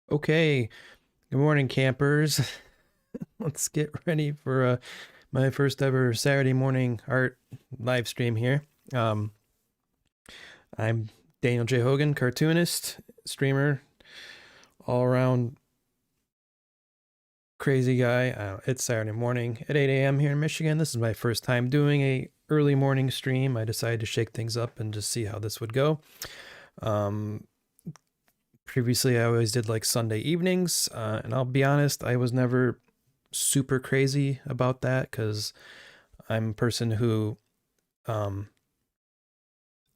Okay, good morning, campers. Let's get ready for my first ever Saturday morning art live stream here. Um, I'm Daniel J. Hogan, cartoonist, streamer, all around crazy guy. It's Saturday morning at 8 a.m. here in Michigan. This is my first time doing a early morning stream. I decided to shake things up and just see how this would go. Previously, I always did like Sunday evenings, and I'll be honest, I was never super crazy about that because I'm a person who um,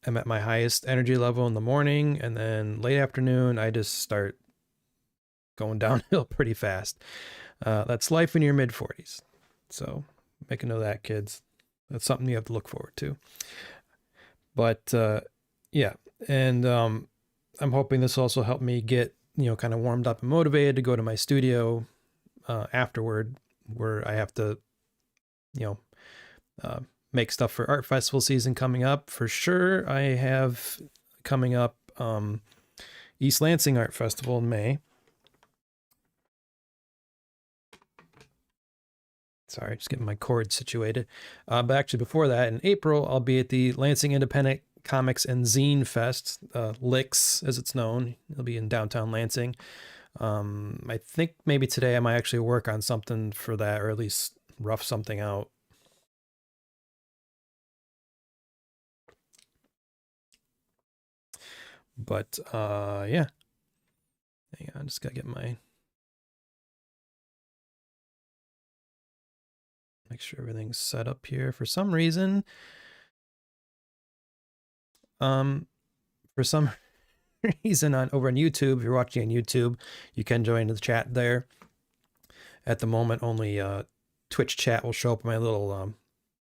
am at my highest energy level in the morning, and then late afternoon, I just start going downhill pretty fast. That's life in your mid 40s. So make a note of that, kids. That's something you have to look forward to. But yeah, and I'm hoping this also helped me get kind of warmed up and motivated to go to my studio afterward, where I have to you know make stuff for art festival season coming up for sure. I have coming up East Lansing Art Festival in May. Sorry, just getting my cord situated. But actually, before that, in April, I'll be at the Lansing Independent Comics and Zine Fest, LIX as it's known. It'll be in downtown Lansing. I think maybe today I might actually work on something for that, or at least rough something out. But yeah. Hang on, just gotta get my make sure everything's set up here. For some reason, for some reason over on YouTube, if you're watching on YouTube, you can join the chat there. At the moment, only Twitch chat will show up in my little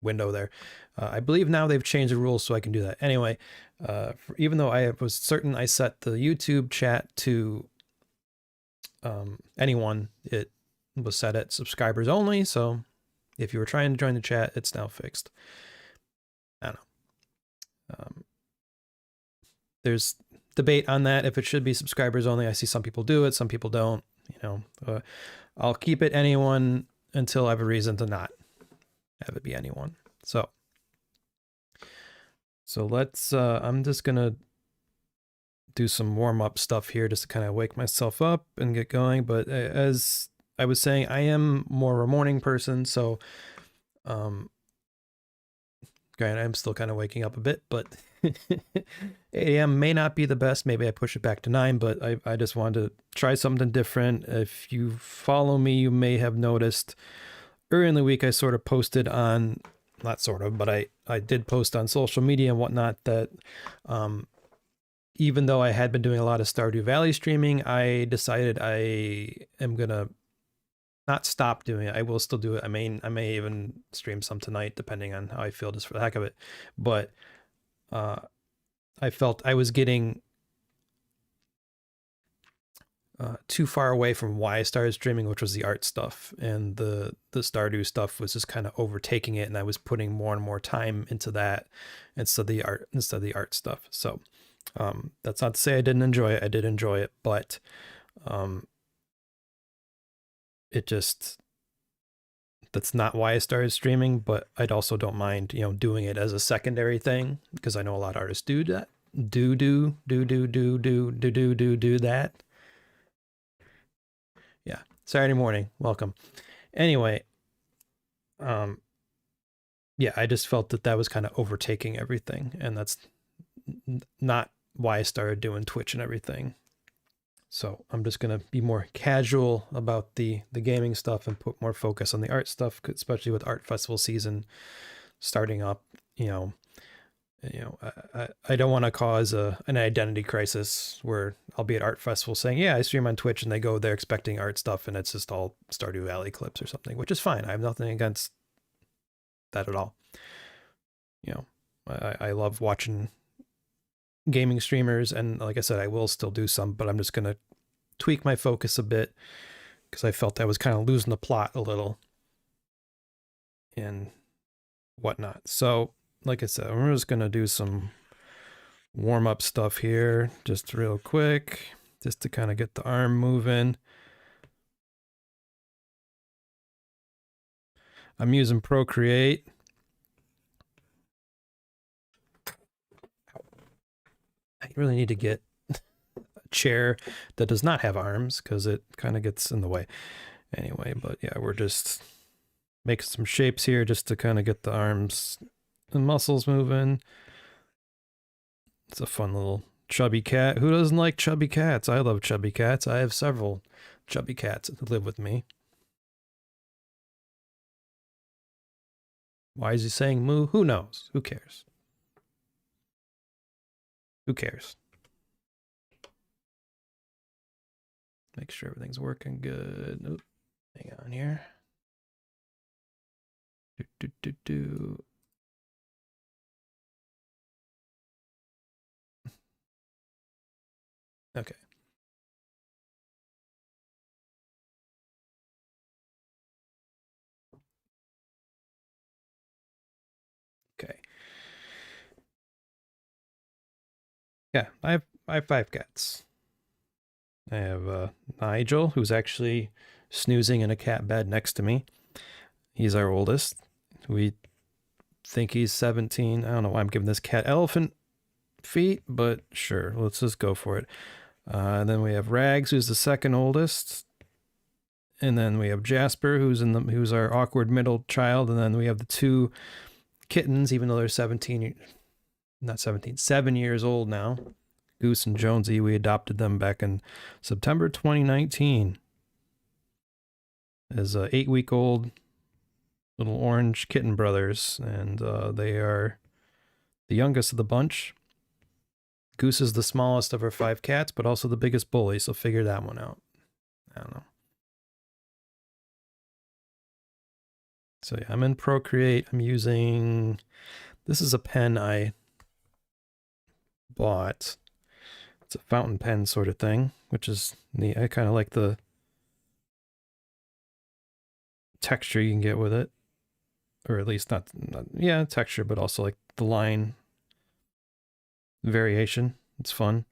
window there. I believe now they've changed the rules so I can do that. Anyway, even though I was certain I set the YouTube chat to anyone, it was set at subscribers only. So if you were trying to join the chat, it's now fixed. I don't know. There's debate on that if it should be subscribers only. I see some people do it, some people don't. I'll keep it anyone until I have a reason to not have it be anyone. So let's. I'm just gonna do some warm up stuff here just to kind of wake myself up and get going. But as I was saying, I am more of a morning person, so granted, I'm still kind of waking up a bit, but 8 a.m. may not be the best. Maybe I push it back to 9, but I just wanted to try something different. If you follow me, you may have noticed early in the week I sort of posted on, not sort of, but I did post on social media and whatnot that even though I had been doing a lot of Stardew Valley streaming, I decided I am going to not stop doing it. I will still do it. I may even stream some tonight, depending on how I feel, just for the heck of it. But I felt I was getting too far away from why I started streaming, which was the art stuff, and the Stardew stuff was just kind of overtaking it, and I was putting more and more time into that instead of the art stuff. So that's not to say I didn't enjoy it. I did enjoy it, but it just, that's not why I started streaming. But I also don't mind, doing it as a secondary thing, because I know a lot of artists do that. Do that. Yeah. Saturday morning. Welcome. Anyway, yeah, I just felt that was kind of overtaking everything, and that's not why I started doing Twitch and everything. So I'm just gonna be more casual about the gaming stuff and put more focus on the art stuff, especially with art festival season starting up. I don't want to cause an identity crisis where I'll be at art festival saying, yeah, I stream on Twitch, and they go there expecting art stuff, and it's just all Stardew Valley clips or something, which is fine. I have nothing against that at all. I love watching gaming streamers, and like I said, I will still do some, but I'm just going to tweak my focus a bit because I felt I was kind of losing the plot a little and whatnot. So like I said, I'm just going to do some warm-up stuff here just real quick, just to kind of get the arm moving. I'm using Procreate. I really need to get a chair that does not have arms because it kind of gets in the way. Anyway, but yeah, we're just making some shapes here just to kind of get the arms and muscles moving. It's a fun little chubby cat. Who doesn't like chubby cats? I love chubby cats. I have several chubby cats that live with me. Why is he saying moo? Who knows? Who cares? Who cares? Make sure everything's working good. Oop, hang on here. Do. Okay. Okay. Yeah, I have 5 cats. I have Nigel, who's actually snoozing in a cat bed next to me. He's our oldest. We think he's 17. I don't know why I'm giving this cat elephant feet, but sure, let's just go for it. And then we have Rags, who's the second oldest. And then we have Jasper, who's our awkward middle child. And then we have the 2 kittens, even though they're 7 years old now. Goose and Jonesy. We adopted them back in September 2019 as 8-week-old little orange kitten brothers, and they are the youngest of the bunch. Goose is the smallest of our 5 cats, but also the biggest bully, so figure that one out. I don't know. So yeah, I'm in Procreate. I'm using, this is a pen I bought. It's a fountain pen sort of thing, which is neat. I kind of like the texture you can get with it. Or at least not yeah, texture, but also like the line variation. It's fun.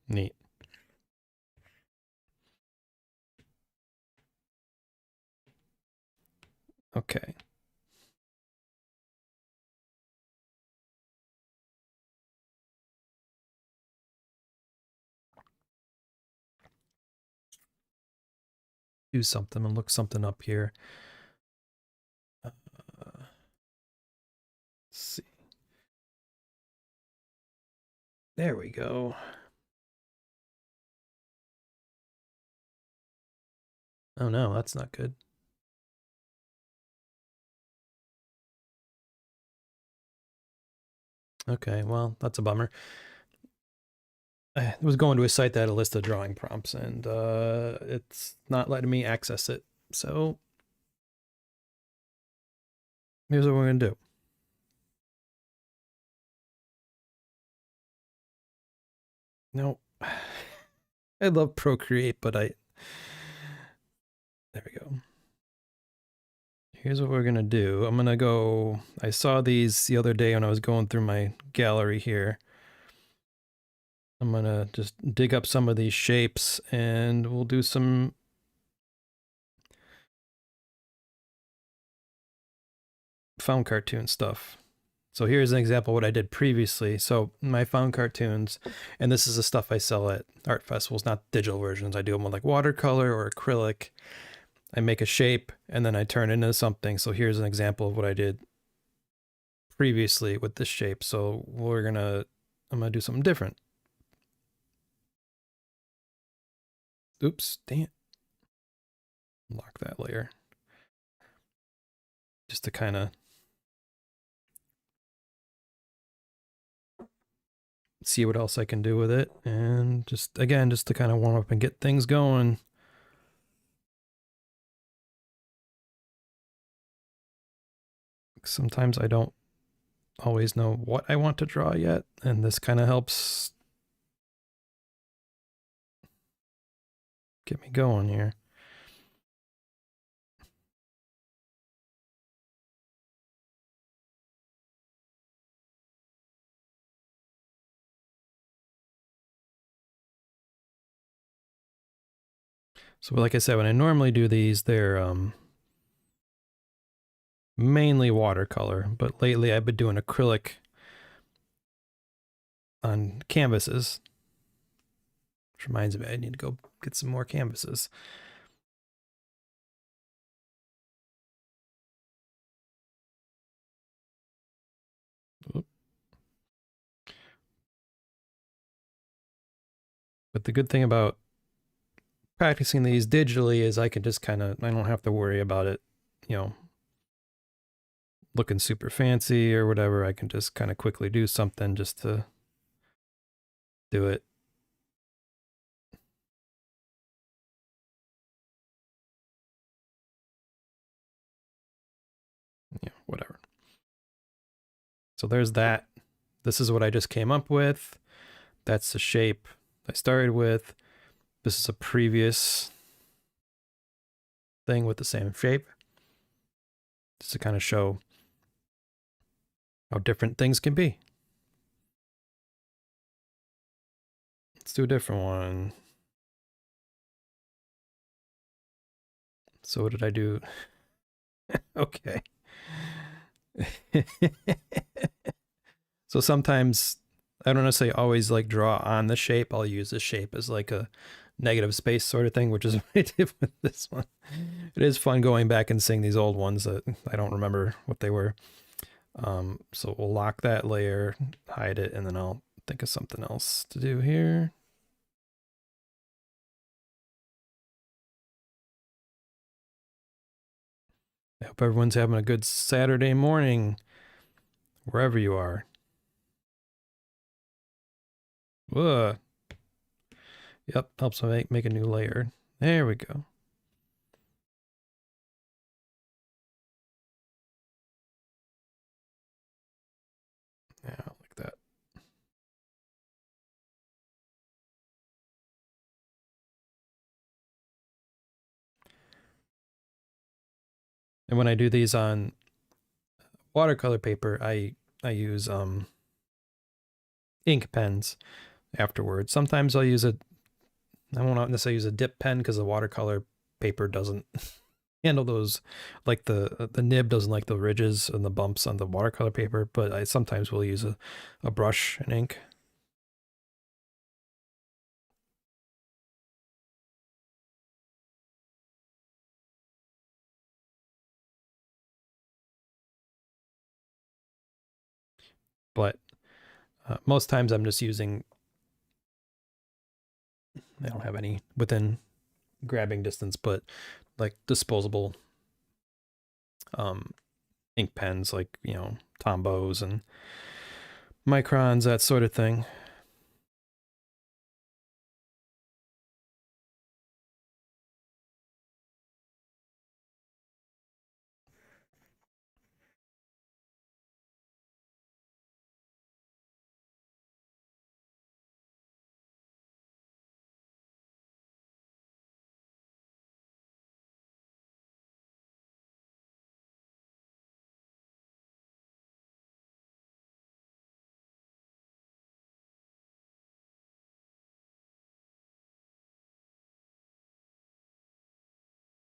Neat. Okay. Do something and look something up here. Let's see. There we go. Oh no, that's not good. Okay, well, that's a bummer. I was going to a site that had a list of drawing prompts, and it's not letting me access it. So here's what we're going to do. No, I love Procreate, but there we go. Here's what we're going to do. I'm going to go, I saw these the other day when I was going through my gallery here. I'm going to just dig up some of these shapes and we'll do some found cartoon stuff. So here's an example of what I did previously. So my found cartoons, and this is the stuff I sell at art festivals, not digital versions. I do them with like watercolor or acrylic. I make a shape and then I turn it into something. So here's an example of what I did previously with this shape. So I'm gonna do something different. Oops, dang it. Lock that layer. Just to kind of see what else I can do with it. And just, again, just to kind of warm up and get things going. Sometimes I don't always know what I want to draw yet, and this kind of helps get me going here. So like I said, when I normally do these, they're mainly watercolor, but lately I've been doing acrylic on canvases. Which reminds me, I need to go get some more canvases. But the good thing about practicing these digitally is I can just kind of, I don't have to worry about it, you know, looking super fancy or whatever. I can just kind of quickly do something just to do it. Yeah, whatever. So there's that. This is what I just came up with. That's the shape I started with. This is a previous thing with the same shape. Just to kind of show how different things can be. Let's do a different one. So what did I do? Okay. So sometimes I don't necessarily always like draw on the shape. I'll use the shape as like a negative space sort of thing, which is what I did with this one. It is fun going back and seeing these old ones that I don't remember what they were. So we'll lock that layer, hide it, and then I'll think of something else to do here. I hope everyone's having a good Saturday morning, wherever you are. Whoa. Yep, helps me make a new layer. There we go. Yeah, like that. And when I do these on watercolor paper, I use ink pens afterwards. Sometimes I'll use I won't necessarily use a dip pen because the watercolor paper doesn't handle those, like the nib doesn't like the ridges and the bumps on the watercolor paper, but I sometimes will use a brush and ink. But most times I'm just using, I don't have any within grabbing distance, but like disposable ink pens, like, you know, Tombos and Microns, that sort of thing.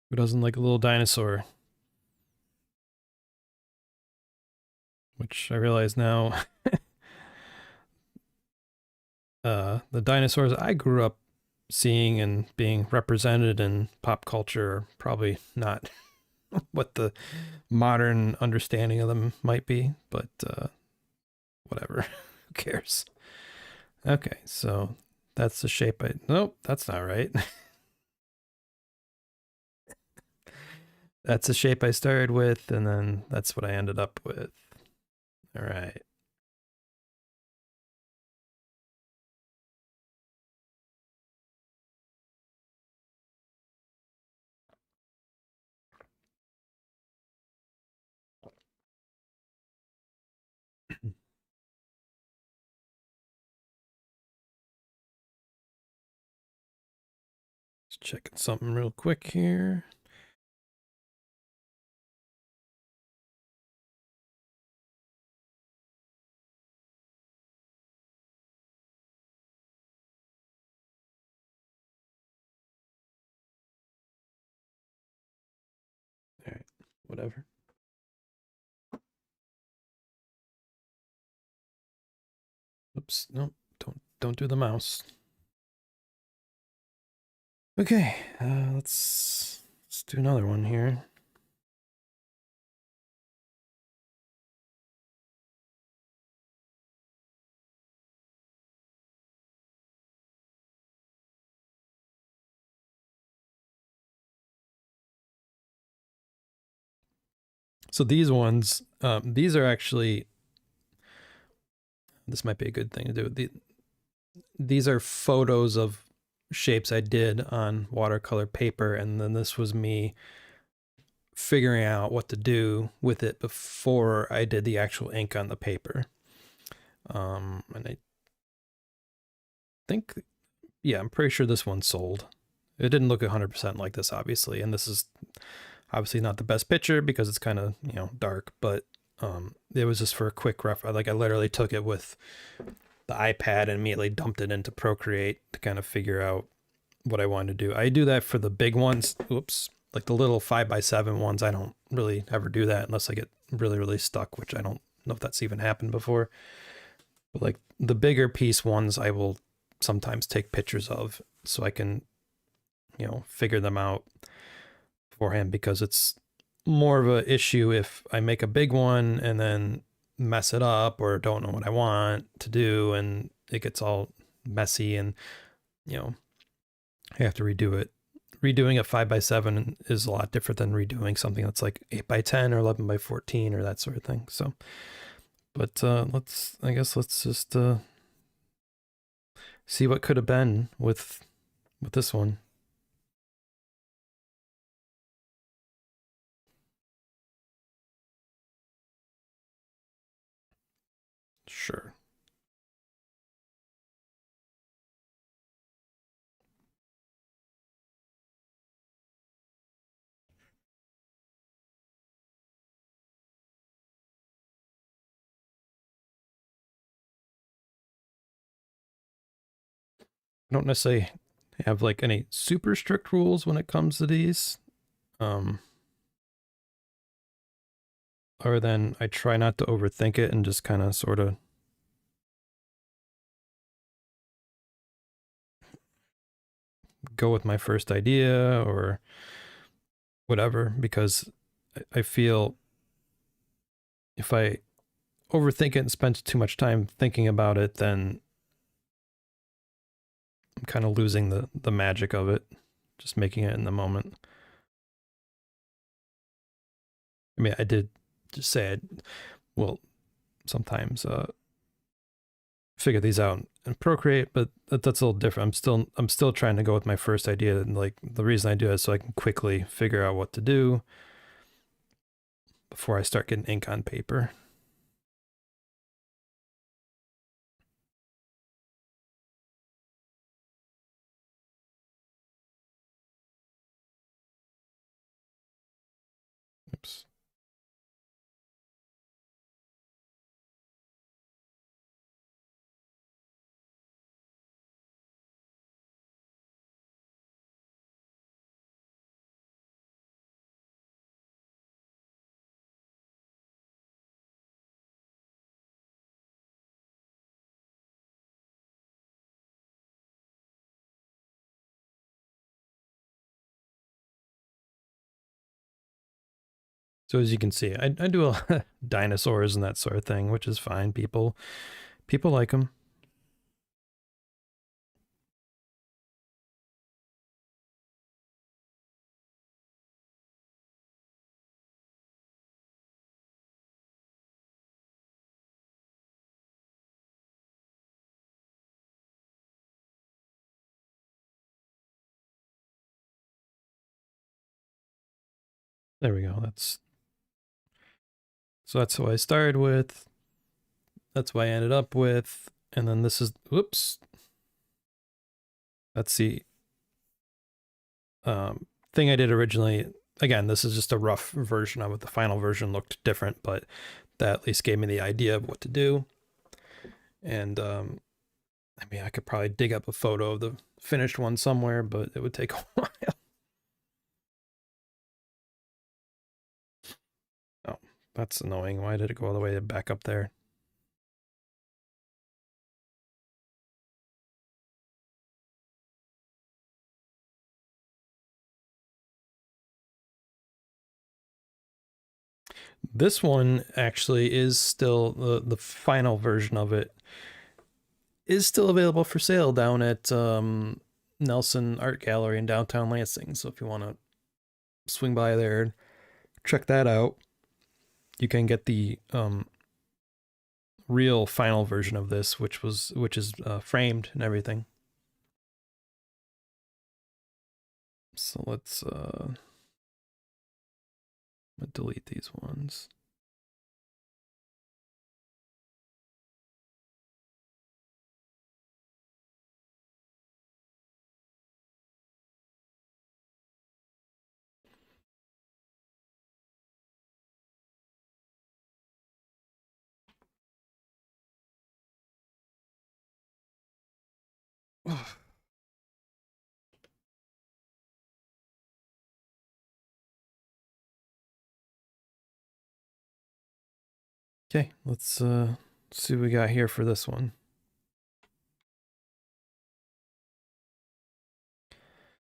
Who doesn't like a little dinosaur? Which I realize now, the dinosaurs I grew up seeing and being represented in pop culture are probably not what the modern understanding of them might be, but whatever. Who cares? Okay, so that's the shape nope, that's not right. That's the shape I started with, and then that's what I ended up with. All right. Just checking something real quick here. whatever. Oops, no, don't do the mouse. Okay, let's do another one here. So these ones, these are actually, this might be a good thing to do. These are photos of shapes I did on watercolor paper, and then this was me figuring out what to do with it before I did the actual ink on the paper. And I think, yeah, I'm pretty sure this one sold. It didn't look 100% like this, obviously, and this is obviously not the best picture because it's kind of, you know, dark, but it was just for a quick reference. Like I literally took it with the iPad and immediately dumped it into Procreate to kind of figure out what I wanted to do. I do that for the big ones. Oops. Like the little 5x7 ones, I don't really ever do that unless I get really, really stuck, which I don't know if that's even happened before. But like the bigger piece ones, I will sometimes take pictures of so I can, you know, figure them out beforehand, because it's more of an issue if I make a big one and then mess it up or don't know what I want to do and it gets all messy and, you know, I have to redo it. Redoing a 5x7 is a lot different than redoing something that's like 8x10 or 11x14 or that sort of thing. So, but I guess let's just see what could have been with this one. Sure. I don't necessarily have like any super strict rules when it comes to these. Other than I try not to overthink it and just kind of sort of go with my first idea or whatever, because I feel if I overthink it and spend too much time thinking about it, then I'm kind of losing the magic of it, just making it in the moment. I mean, I did just say I will sometimes figure these out and Procreate, but that's a little different. I'm still trying to go with my first idea, and like the reason I do it is so I can quickly figure out what to do before I start getting ink on paper. Oops. So as you can see, I do a lot of dinosaurs and that sort of thing, which is fine. People like them. There we go. That's what I started with. That's what I ended up with. And then this is, whoops. That's the thing I did originally. Again, this is just a rough version of it. The final version looked different, but that at least gave me the idea of what to do. And I mean, I could probably dig up a photo of the finished one somewhere, but it would take a while. That's annoying. Why did it go all the way back up there? This one actually is still the final version of it is still available for sale down at Nelson Art Gallery in downtown Lansing. So if you want to swing by there, check that out. You can get the real final version of this, which is framed and everything. So let's delete these ones. Okay, let's see what we got here for this one.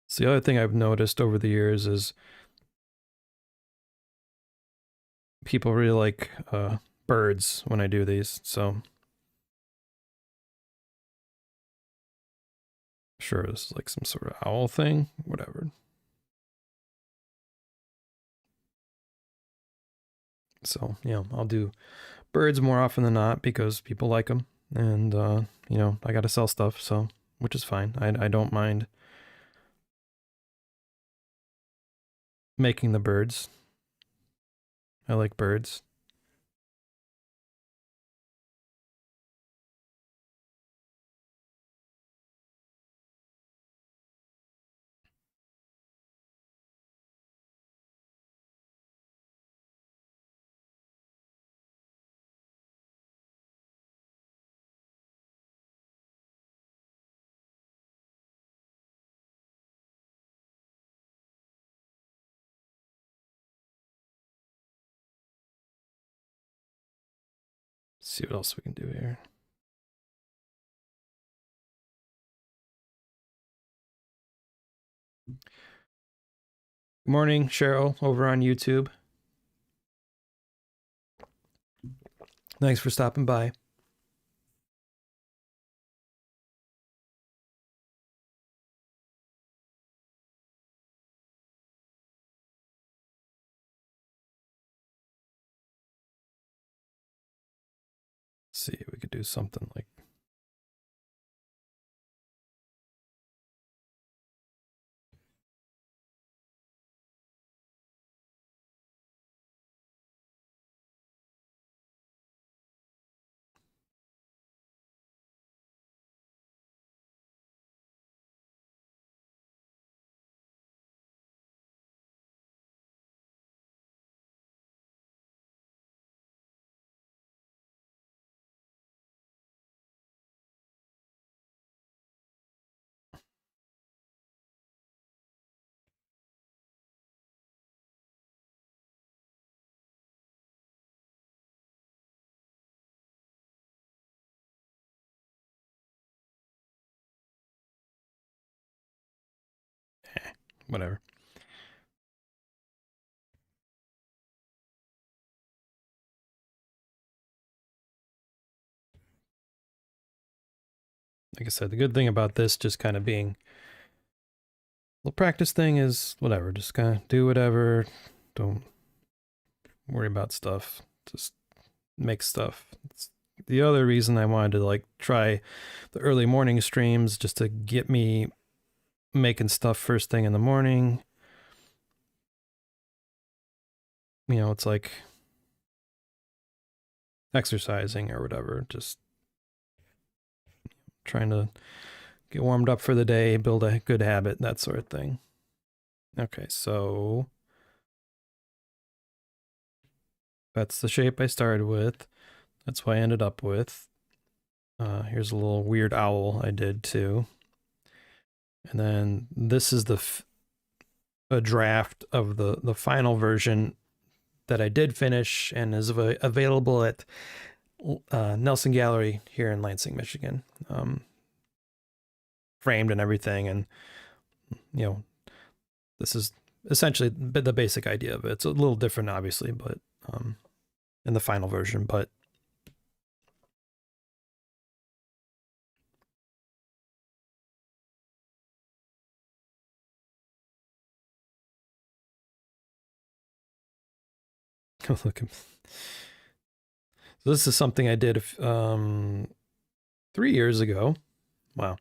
So the other thing I've noticed over the years is people really like birds when I do these. So sure, this is like some sort of owl thing, whatever. So, I'll do birds more often than not because people like them. And, I got to sell stuff, so, which is fine. I don't mind making the birds. I like birds. Let's see what else we can do here. Good morning, Cheryl, over on YouTube. Thanks for stopping by. Let's see if we could do something like whatever. Like I said, the good thing about this just kind of being the practice thing is whatever, just kind of do whatever. Don't worry about stuff. Just make stuff. It's the other reason I wanted to like try the early morning streams just to get me making stuff first thing in the morning. It's like exercising or whatever, just trying to get warmed up for the day, build a good habit, that sort of thing. Okay, so that's the shape I started with. That's what I ended up with. Here's a little weird owl I did too. And then this is a draft of the final version that I did finish and is available at Nelson Gallery here in Lansing, Michigan. Framed and everything, and you know, this is essentially the basic idea of it. It's a little different, obviously, but in the final version, but look. So this is something I did 3 years ago. Wow.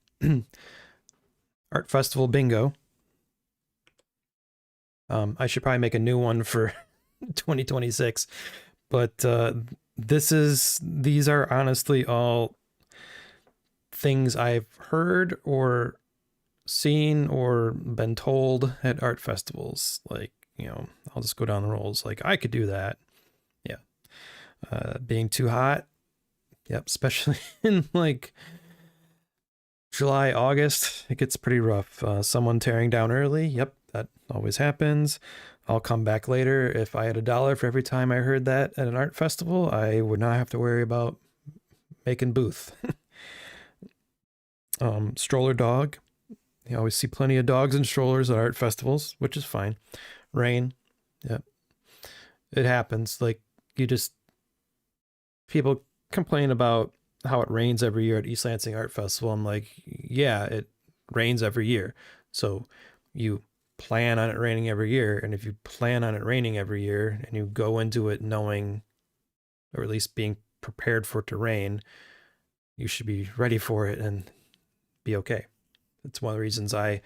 Art Festival Bingo. I should probably make a new one for 2026, but these are honestly all things I've heard or seen or been told at art festivals. Like, you know, I'll just go down the rolls. Like, I could do that. Yeah. Being too hot. Yep. Especially in like July, August, it gets pretty rough. Someone tearing down early. Yep. That always happens. I'll come back later. If I had $1 for every time I heard that at an art festival, I would not have to worry about making booth. Stroller dog. You always see plenty of dogs and strollers at art festivals, which is fine. Rain. Yep. It happens. Like, people complain about how it rains every year at East Lansing Art Festival. I'm like, yeah, it rains every year. So you plan on it raining every year. And if you plan on it raining every year and you go into it knowing, or at least being prepared for it to rain, you should be ready for it and be okay. It's one of the reasons I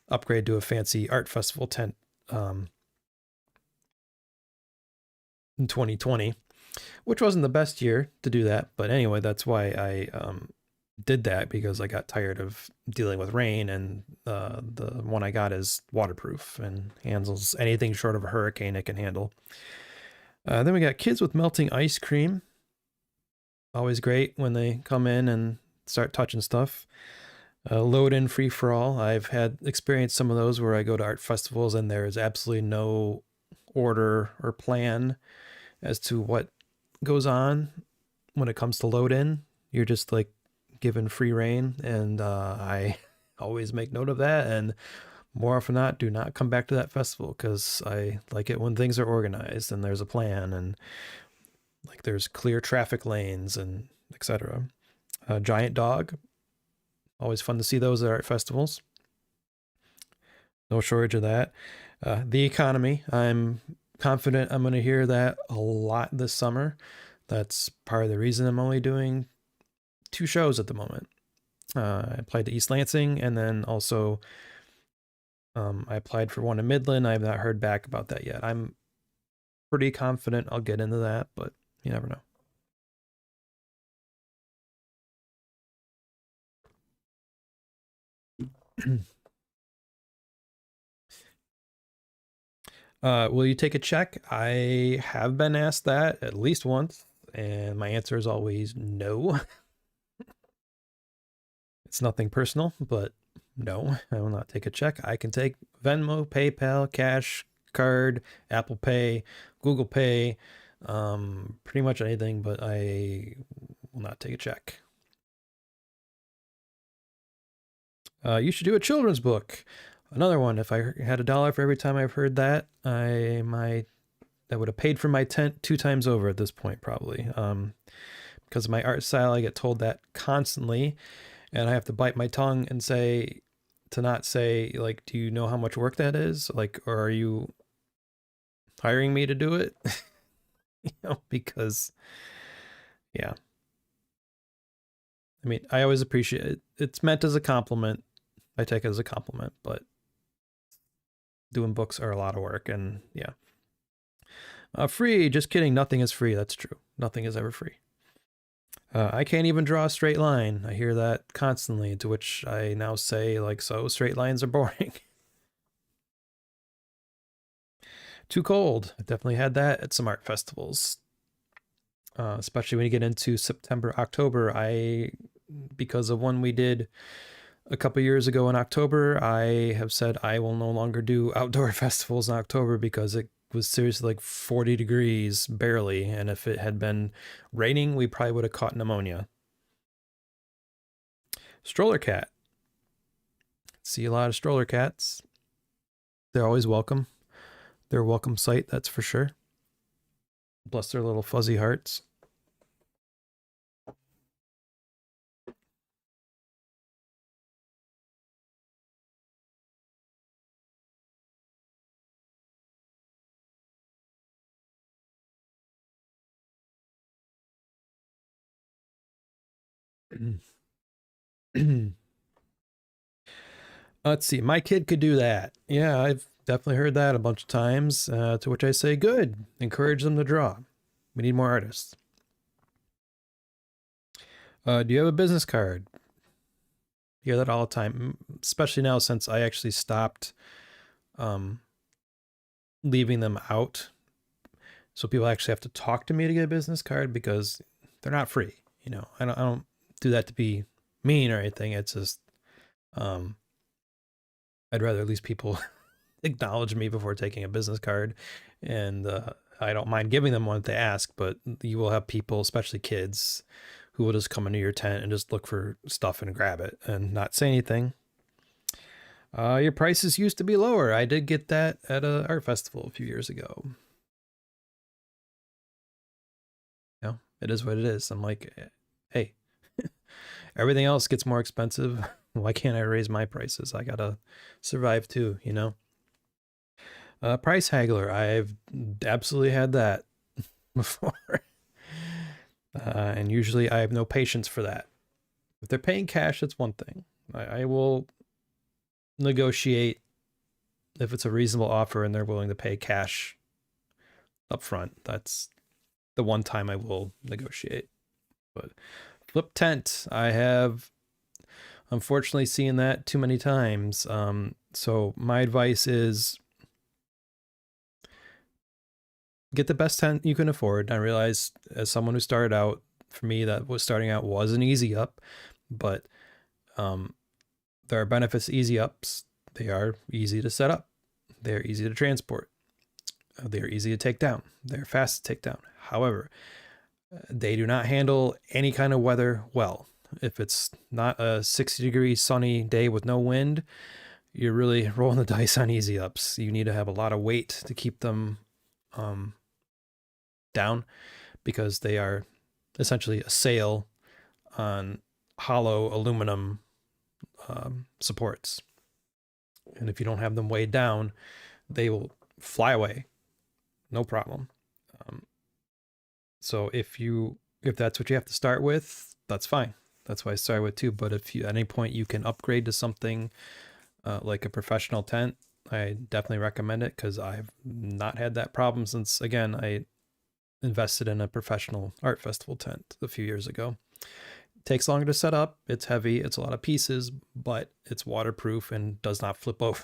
upgrade to a fancy art festival tent in 2020, which wasn't the best year to do that. But anyway, that's why I did that, because I got tired of dealing with rain, and the one I got is waterproof and handles anything short of a hurricane it can handle. Then we got kids with melting ice cream. Always great when they come in and start touching stuff. Load in free for all. I've had experienced some of those where I go to art festivals and there is absolutely no order or plan as to what goes on when it comes to load in. You're just like given free reign, and I always make note of that, and more often than not, do not come back to that festival, because I like it when things are organized and there's a plan and like there's clear traffic lanes and etc. Giant dog. Always fun to see those at art festivals. No shortage of that. The economy. I'm confident I'm going to hear that a lot this summer. That's part of the reason I'm only doing 2 shows at the moment. I applied to East Lansing, and then also I applied for one in Midland. I have not heard back about that yet. I'm pretty confident I'll get into that, but you never know. Will you take a check? I have been asked that at least once, and my answer is always no. It's nothing personal, but no, I will not take a check. I can take Venmo, PayPal, Cash, Card, Apple Pay, Google Pay, pretty much anything, but I will not take a check. You should do a children's book. Another one. If I had $1 for every time I've heard that, that would have paid for my tent 2 times over at this point, probably. Because of my art style, I get told that constantly, and I have to bite my tongue and not say, like, do you know how much work that is? Like, or are you hiring me to do it? Because, yeah. I mean, I always appreciate it. It's meant as a compliment. I take it as a compliment, but doing books are a lot of work, and yeah. Free, just kidding. Nothing is free. That's true. Nothing is ever free. I can't even draw a straight line. I hear that constantly, to which I now say, like, so straight lines are boring. Too cold. I definitely had that at some art festivals. Especially when you get into September, October. Because of one we did a couple years ago in October, I have said I will no longer do outdoor festivals in October because it was seriously like 40 degrees barely, and if it had been raining, we probably would have caught pneumonia. Stroller cat. See a lot of stroller cats. They're always welcome. They're a welcome sight, that's for sure. Bless their little fuzzy hearts. Let's see. My kid could do that. Yeah, I've definitely heard that a bunch of times. To which I say, good. Encourage them to draw. We need more artists. Do you have a business card? You hear that all the time, especially now since I actually stopped leaving them out. So people actually have to talk to me to get a business card because they're not free. You know, I don't do that to be mean or anything. It's just I'd rather at least people acknowledge me before taking a business card, and I don't mind giving them one if they ask. But you will have people, especially kids, who will just come into your tent and just look for stuff and grab it and not say anything. Your prices used to be lower. I did get that at an art festival a few years ago. You know, it is what it is. I'm like, hey, everything else gets more expensive. Why can't I raise my prices? I gotta survive too, you know? Price haggler. I've absolutely had that before. And usually I have no patience for that. If they're paying cash, that's one thing. I will negotiate if it's a reasonable offer and they're willing to pay cash up front. That's the one time I will negotiate. But flip tent, I have unfortunately seen that too many times. So my advice is get the best tent you can afford. I realize as someone who started out, for me, that was starting out was an easy up, but there are benefits to easy ups. They are easy to set up. They're easy to transport. They're easy to take down. They're fast to take down. However, they do not handle any kind of weather well. If it's not a 60-degree sunny day with no wind, you're really rolling the dice on easy ups. You need to have a lot of weight to keep them down, because they are essentially a sail on hollow aluminum supports. And if you don't have them weighed down, they will fly away. No problem. So if that's what you have to start with, that's fine. That's what I started with too. But if you, at any point you can upgrade to something like a professional tent, I definitely recommend it, because I've not had that problem since, again, I invested in a professional art festival tent a few years ago. It takes longer to set up. It's heavy. It's a lot of pieces, but it's waterproof and does not flip over.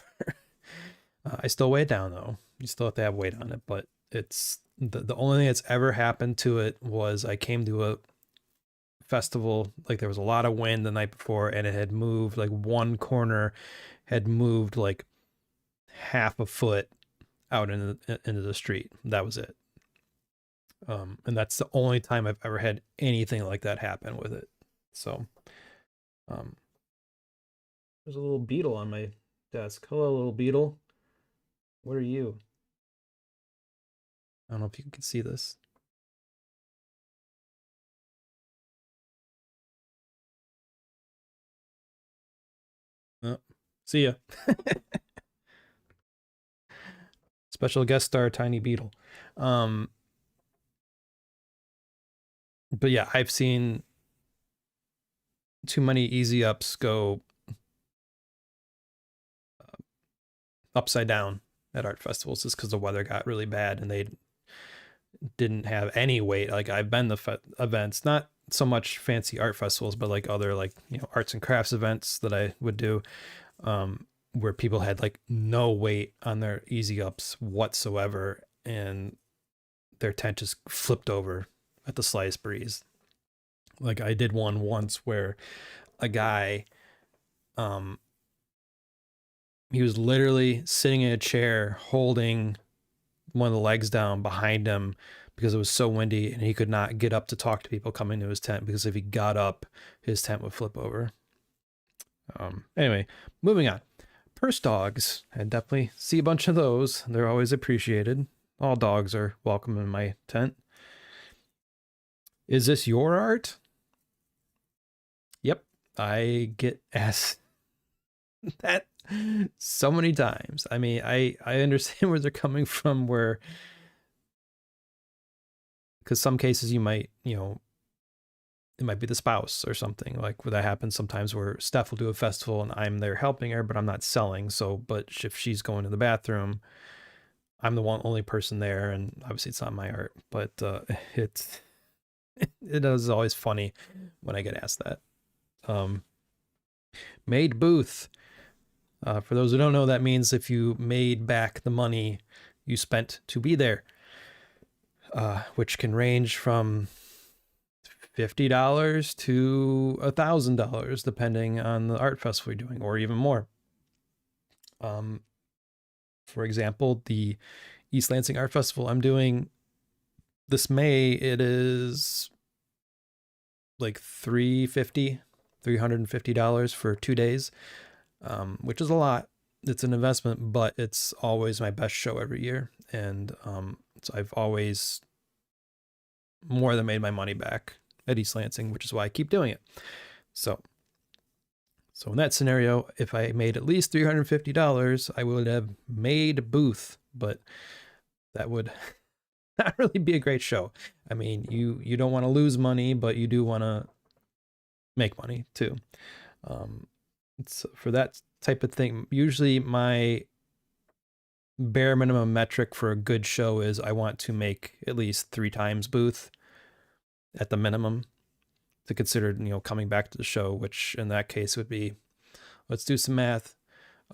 I still weigh it down though. You still have to have weight on it, but it's the only thing that's ever happened to it was I came to a festival, like there was a lot of wind the night before, and it had moved, like one corner had moved like half a foot out into the street. That was it. And that's the only time I've ever had anything like that happen with it. So, there's a little beetle on my desk. Hello, little beetle. What are you? I don't know if you can see this. Oh, see ya. Special guest star, Tiny Beetle. But yeah, I've seen too many easy ups go upside down at art festivals just because the weather got really bad and they didn't have any weight. Like I've been to events, not so much fancy art festivals, but like other, like, you know, arts and crafts events that I would do, where people had like no weight on their easy ups whatsoever, and their tent just flipped over at the slightest breeze. Like I did one once where a guy, he was literally sitting in a chair holding one of the legs down behind him because it was so windy and he could not get up to talk to people coming to his tent, because if he got up, his tent would flip over. Anyway, moving on. Purse dogs. I definitely see a bunch of those. They're always appreciated. All dogs are welcome in my tent. Is this your art? Yep. I get asked that so many times. I mean, I understand where they're coming from, where, because some cases you might, it might be the spouse or something, like where that happens sometimes, where Steph will do a festival and I'm there helping her, but I'm not selling. So, but if she's going to the bathroom, I'm the only person there, and obviously it's not my art, but it is always funny when I get asked that. Made booth. For those who don't know, that means if you made back the money you spent to be there, which can range from $50 to $1,000, depending on the art festival you're doing, or even more. For example, the East Lansing Art Festival I'm doing this May, it is like $350 for 2 days, which is a lot. It's an investment, but it's always my best show every year. And so I've always more than made my money back at East Lansing, which is why I keep doing it. So in that scenario, if I made at least $350, I would have made booth, but that would not really be a great show. I mean, you don't want to lose money, but you do want to make money too. It's for that type of thing. Usually my bare minimum metric for a good show is I want to make at least 3 times booth at the minimum to consider, coming back to the show, which in that case would be, let's do some math,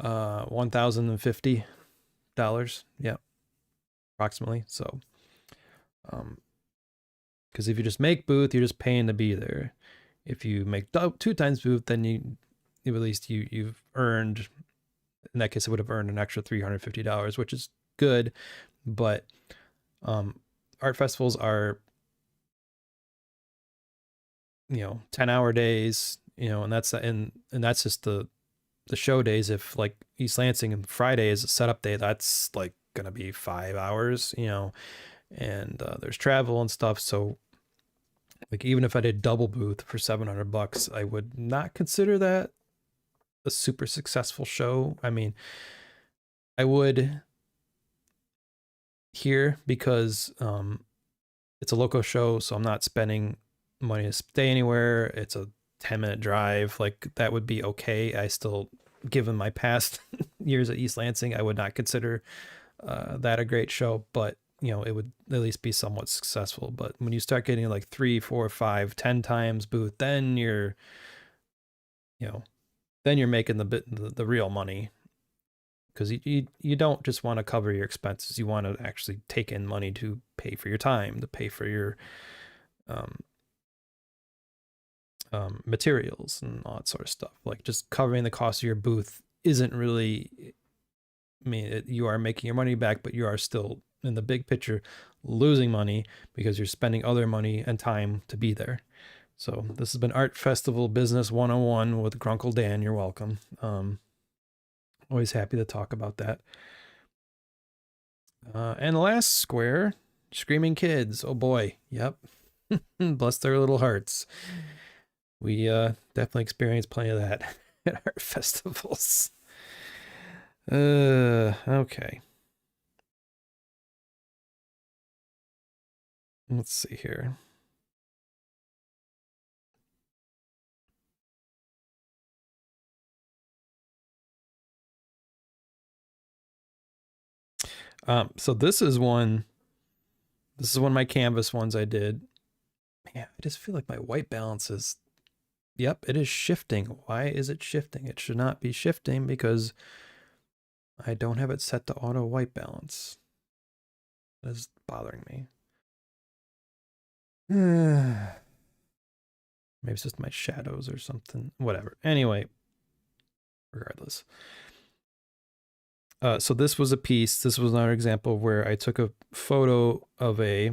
$1,050. Yeah, approximately. So, because if you just make booth, you're just paying to be there. If you make 2 times booth, then you at least you've earned, in that case, it would have earned an extra $350, which is good. But art festivals are, 10-hour days, and that's just the show days. If like East Lansing and Friday is a setup day, that's like gonna be 5 hours, and there's travel and stuff. So like, even if I did double booth for $700, I would not consider that a super successful show. I mean, I would here because it's a local show, so I'm not spending money to stay anywhere. It's a 10-minute drive. Like, that would be okay. I still, given my past years at East Lansing, I would not consider that a great show, but it would at least be somewhat successful. But when you start getting like 3, 4, 5, 10 times booth, then you're making the real money, because you don't just want to cover your expenses. You want to actually take in money to pay for your time, to pay for your materials and all that sort of stuff. Like, just covering the cost of your booth isn't really, I mean, you are making your money back, but you are still, in the big picture, losing money because you're spending other money and time to be there. So this has been Art Festival Business 101 with Grunkle Dan. You're welcome. Always happy to talk about that. And the last square, Screaming Kids. Oh boy. Yep. Bless their little hearts. We definitely experienced plenty of that at art festivals. Okay. Let's see here. So this is one of my canvas ones I did. Man, I just feel like my white balance is, yep, it is shifting. Why is it shifting? It should not be shifting because I don't have it set to auto white balance. That is bothering me. Maybe it's just my shadows or something. Whatever. Anyway, regardless. So this was a piece. This was another example where I took a photo of a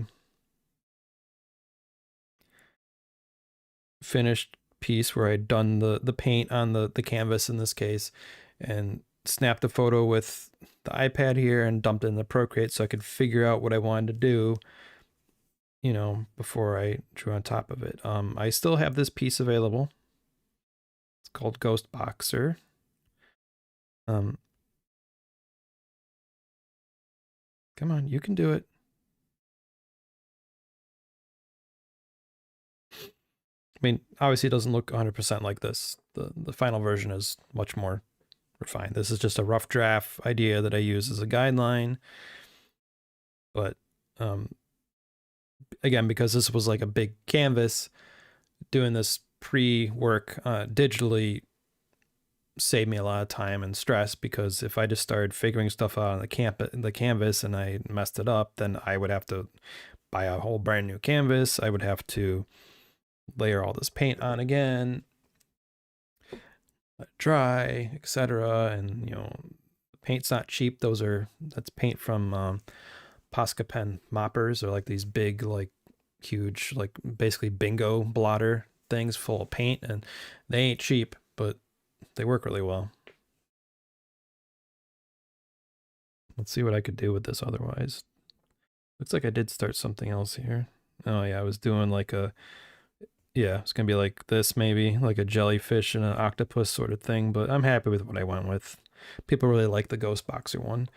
finished piece where I'd done the paint on the canvas in this case, and snapped a photo with the iPad here and dumped it in the Procreate so I could figure out what I wanted to do, you know, before I drew on top of it. I still have this piece available. It's called Ghost Boxer. Come on, you can do it. I mean, obviously it doesn't look 100% like this. The final version is much more refined. This is just a rough draft idea that I use as a guideline. But again, because this was like a big canvas, doing this pre-work digitally saved me a lot of time and stress, because if I just started figuring stuff out on the canvas and I messed it up, then I would have to buy a whole brand new canvas. I would have to layer all this paint on again, let it dry, etc. And you know, paint's not cheap. That's paint from Posca pen moppers, or like these big, like huge, like basically bingo blotter things full of paint, and they ain't cheap, but they work really well. Let's see what I could do with this otherwise. Looks like I did start something else here. Oh yeah, I was doing like yeah, it's gonna be like this, maybe like a jellyfish and an octopus sort of thing, but I'm happy with what I went with. People really like the Ghost Boxer one.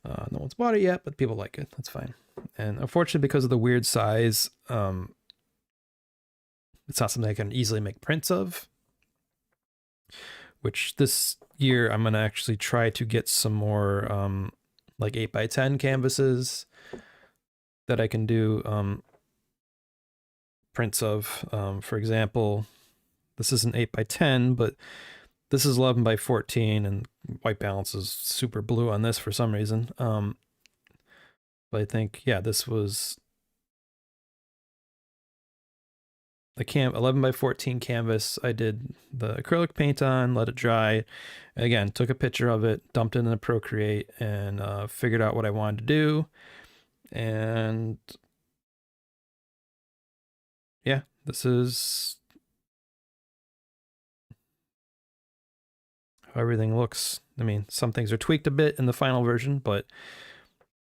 No one's bought it yet, but people like it. That's fine. And unfortunately, because of the weird size, it's not something I can easily make prints of. Which this year I'm gonna actually try to get some more like 8x10 canvases that I can do prints of. For example, this is an 8x10, but this is 11x14, and white balance is super blue on this for some reason. But I think, yeah, this was the 11x14 canvas. I did the acrylic paint on, let it dry. Again, took a picture of it, dumped it in the Procreate, and figured out what I wanted to do. And yeah, this is how everything looks. I mean, some things are tweaked a bit in the final version, but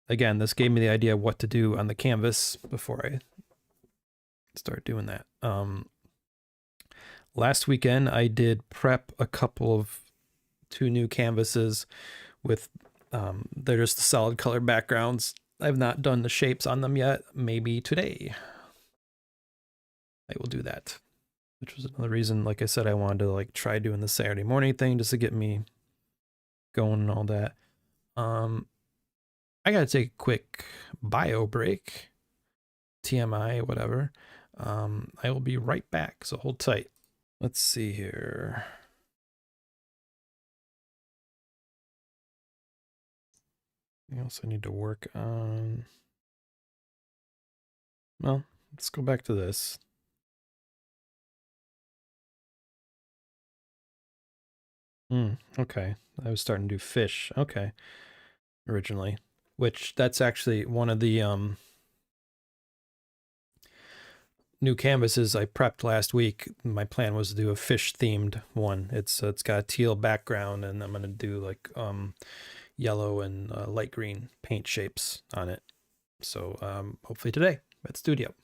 again, this gave me the idea of what to do on the canvas before I start doing that. Last weekend, I did prep a couple of 2 new canvases with, they're just the solid color backgrounds. I've not done the shapes on them yet. Maybe today I will do that, which was another reason, like I said, I wanted to like try doing the Saturday morning thing just to get me going and all that. I gotta take a quick bio break, TMI, whatever. I will be right back, so hold tight. Let's see here. Anything else I need to work on? Well, let's go back to this. Okay. I was starting to do fish. Okay. Originally. Which that's actually one of the new canvases I prepped last week. My plan was to do a fish themed one. It's got a teal background, and I'm gonna do like yellow and light green paint shapes on it. So hopefully today at studio.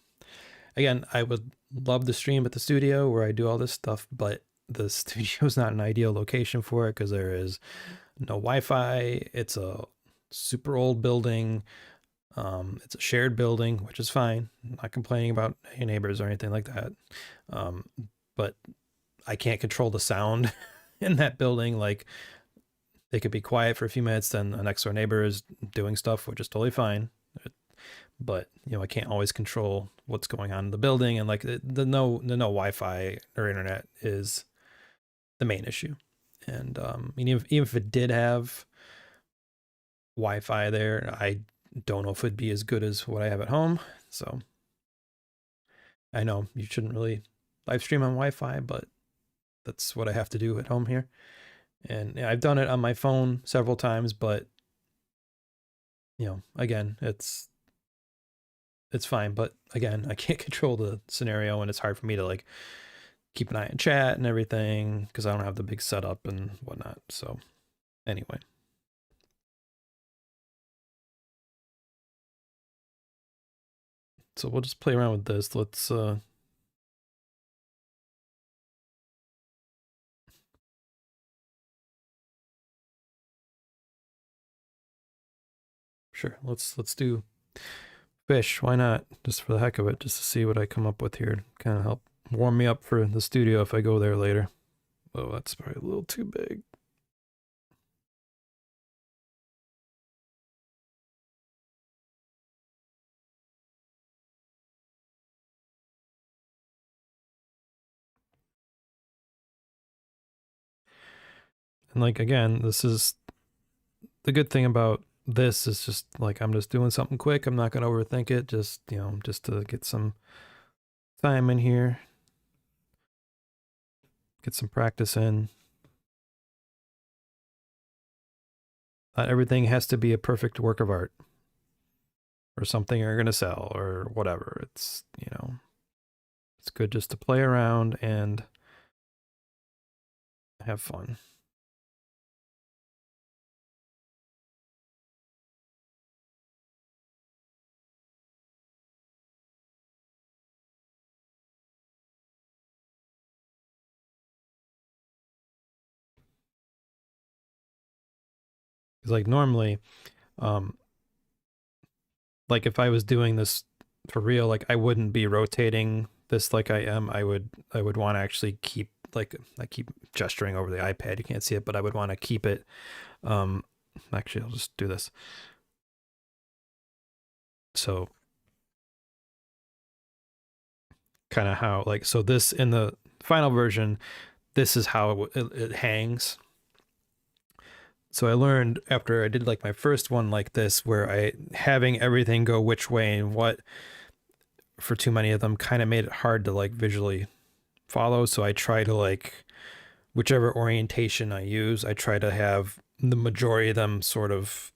Again, I would love to stream at the studio where I do all this stuff, but the studio is not an ideal location for it because there is no Wi-Fi. It's a super old building. It's a shared building, which is fine. I'm not complaining about any neighbors or anything like that. But I can't control the sound in that building. Like, they could be quiet for a few minutes, then a next door neighbor is doing stuff, which is totally fine. But you know, I can't always control what's going on in the building, and like the no Wi-Fi or internet is the main issue. And even if it did have Wi-Fi there, I don't know if it'd be as good as what I have at home. So I know you shouldn't really live stream on Wi-Fi, but that's what I have to do at home here. And yeah, I've done it on my phone several times, but again, it's fine, but again, I can't control the scenario, and it's hard for me to like keep an eye on chat and everything because I don't have the big setup and whatnot. So anyway. So we'll just play around with this. Let's sure, let's do fish. Why not? Just for the heck of it, just to see what I come up with here. Kind of help warm me up for the studio if I go there later. Oh, that's probably a little too big. And like, again, this is the good thing about this is just like, I'm just doing something quick. I'm not going to overthink it. Just, just to get some time in here, get some practice in. Not everything has to be a perfect work of art or something you're going to sell or whatever. It's, it's good just to play around and have fun. Because like normally, like if I was doing this for real, like I wouldn't be rotating this like I am. I would want to actually keep, like, I keep gesturing over the iPad. You can't see it, but I would want to keep it. Actually, I'll just do this. So kind of how, like, so this in the final version, this is how it hangs. So I learned after I did like my first one like this, where I having everything go which way and what for too many of them kind of made it hard to like visually follow. So I try to like, whichever orientation I use, I try to have the majority of them sort of,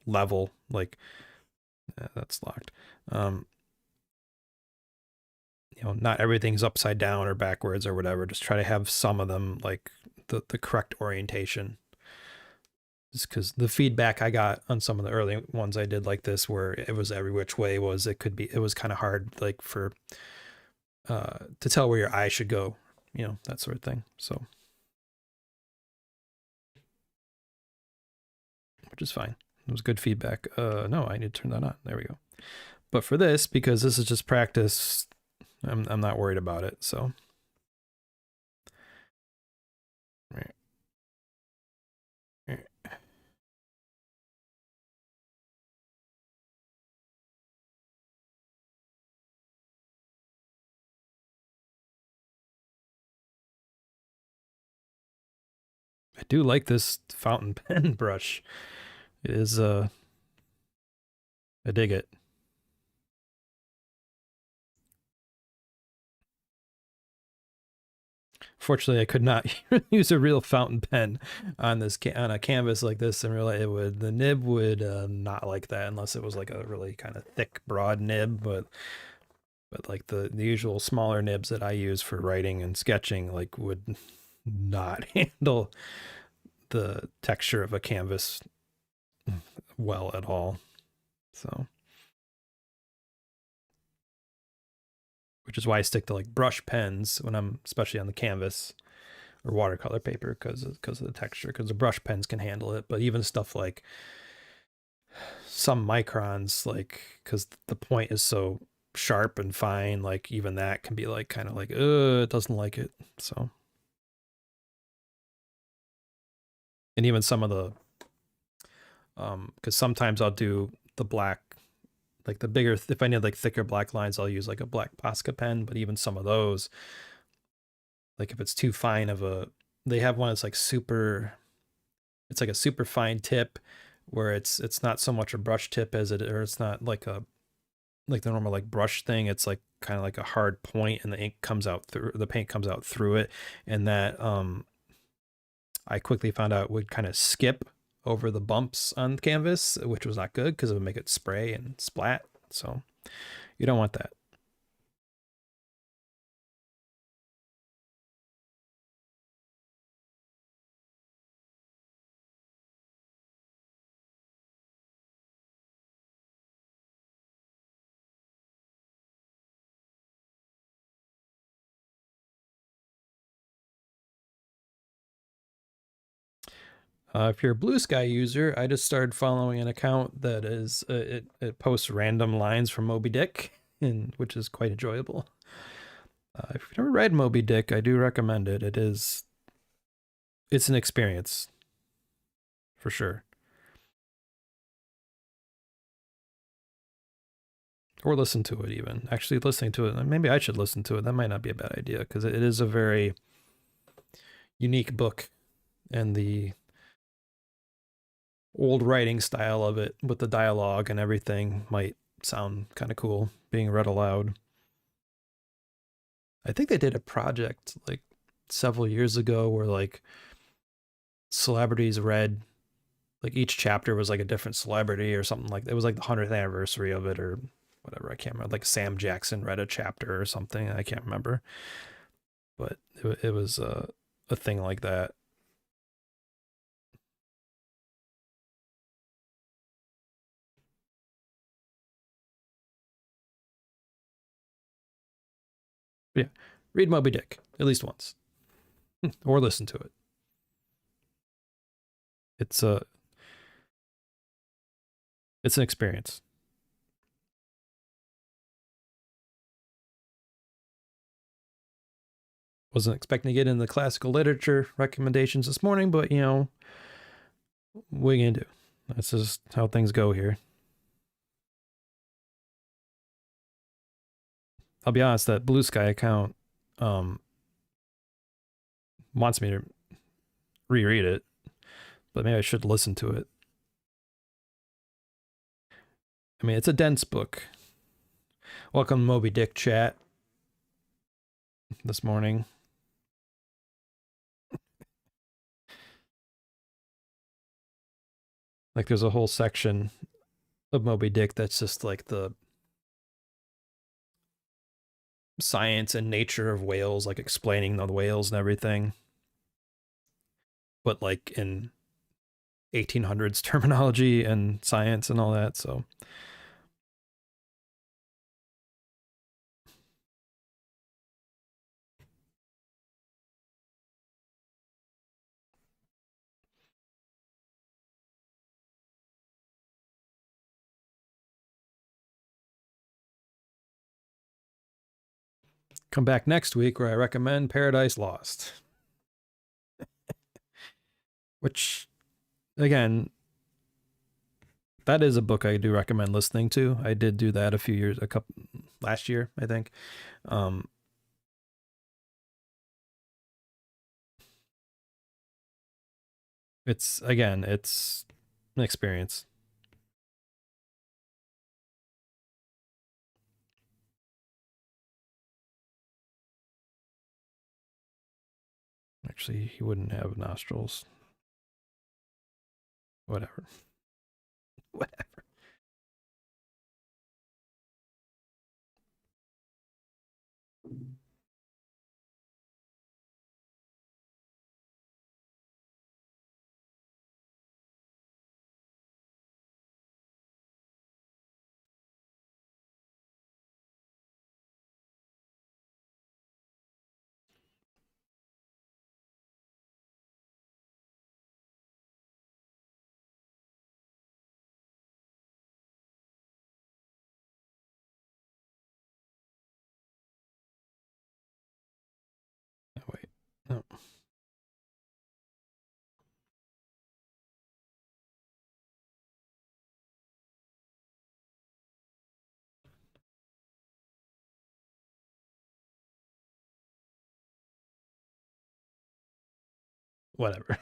level, like, that's locked. Not everything's upside down or backwards or whatever. Just try to have some of them like the correct orientation. Just because the feedback I got on some of the early ones I did like this, where it was every which way, it was kind of hard, like for to tell where your eye should go, that sort of thing. So, which is fine. It was good feedback. No, I need to turn that on. There we go. But for this, because this is just practice, I'm not worried about it. So. Right. I do like this fountain pen brush. It is, I dig it. Fortunately, I could not use a real fountain pen on this on a canvas like this, and really, the nib would not like that unless it was like a really kind of thick, broad nib. But like the usual smaller nibs that I use for writing and sketching, like, would not handle the texture of a canvas well at all. So, which is why I stick to like brush pens when I'm, especially on the canvas or watercolor paper, because of the texture, because the brush pens can handle it. But even stuff like some microns, like, because the point is so sharp and fine, like even that can be like kind of like, it doesn't like it. So, and even some of the because sometimes I'll do the black, like the bigger, if I need like thicker black lines, I'll use like a black Posca pen. But even some of those, like if it's too fine of a, they have one that's like super, it's like a super fine tip, where it's not so much a brush tip as it, or it's not like a, like the normal like brush thing. It's like kind of like a hard point, and the ink comes out through, the paint comes out through it, and that I quickly found out would kind of skip over the bumps on canvas, which was not good because it would make it spray and splat. So you don't want that. If you're a Blue Sky user, I just started following an account that is it posts random lines from Moby Dick, and which is quite enjoyable. If you've never read Moby Dick, I do recommend it. It's an experience for sure. Or listen to it even. Actually, listening to it, maybe I should listen to it. That might not be a bad idea because it is a very unique book, and the old writing style of it with the dialogue and everything might sound kind of cool being read aloud. I think they did a project like several years ago where like celebrities read, like each chapter was like a different celebrity or something. Like it was like the 100th anniversary of it or whatever. I can't remember. Like Sam Jackson read a chapter or something. I can't remember, but it was a thing like that. But yeah, read Moby Dick at least once or listen to it. It's a it's an experience. Wasn't expecting to get into the classical literature recommendations this morning, but you know, what are you gonna do? That's just how things go here. I'll be honest, that Blue Sky account um, wants me to reread it, but maybe I should listen to it. I mean, it's a dense book. Welcome, Moby Dick chat this morning. Like, there's a whole section of Moby Dick that's just like the science and nature of whales, like explaining the whales and everything, but like in 1800s terminology and science and all that. So come back next week where I recommend Paradise Lost, which again, that is a book I do recommend listening to. I did do that a couple last year, I think. Um, it's an experience. Actually, he wouldn't have nostrils. Whatever. Whatever. Oh, wait. No. Whatever.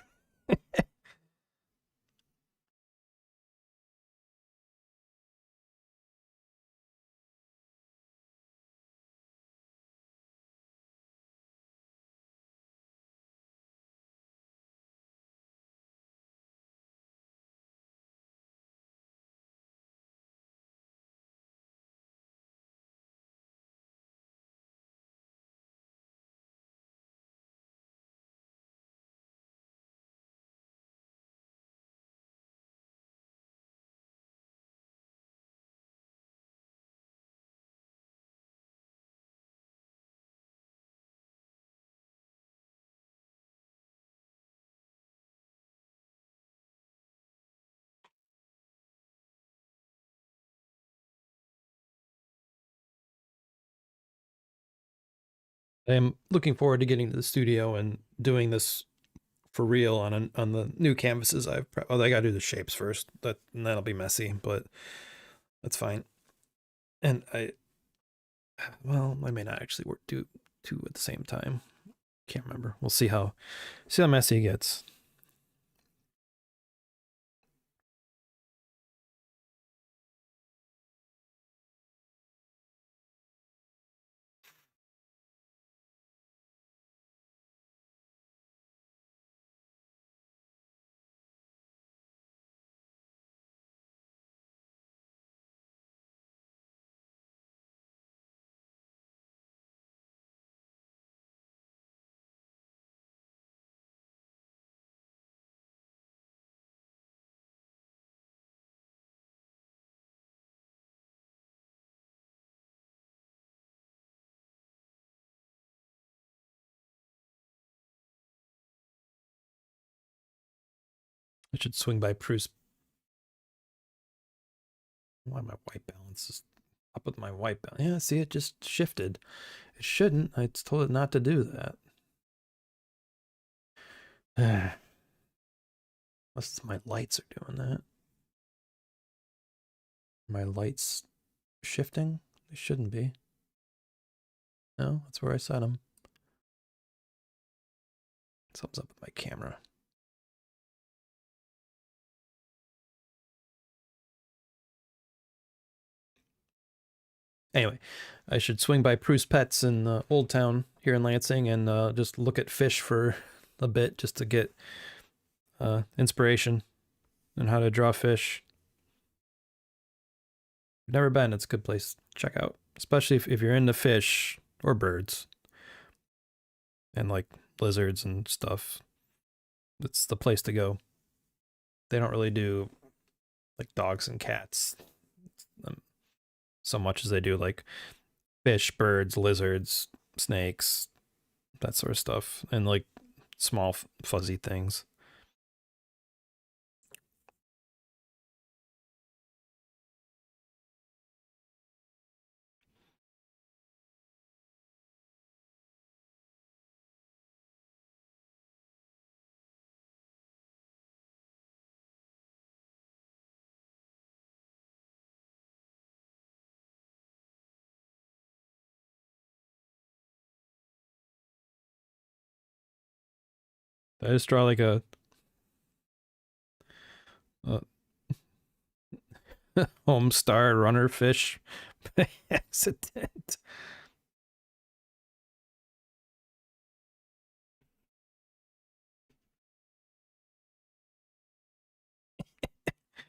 I'm looking forward to getting to the studio and doing this for real on the new canvases well, I gotta do the shapes first. And that'll be messy, but that's fine. And I may not actually do two at the same time. Can't remember. We'll see how messy it gets. I should swing by Bruce. Why my white balance is up with my white balance? Yeah, see, it just shifted. It shouldn't. I told it not to do that. Unless my lights are doing that. My lights shifting? They shouldn't be. No, that's where I set them. Something's up with my camera. Anyway, I should swing by Prue's Pets in Old Town here in Lansing and just look at fish for a bit just to get inspiration on how to draw fish. I've never been. It's a good place to check out, especially if you're into fish or birds and like lizards and stuff. It's the place to go. They don't really do like dogs and cats so much as they do like fish, birds, lizards, snakes, that sort of stuff, and like small fuzzy things. I just draw like a home star runner fish by accident.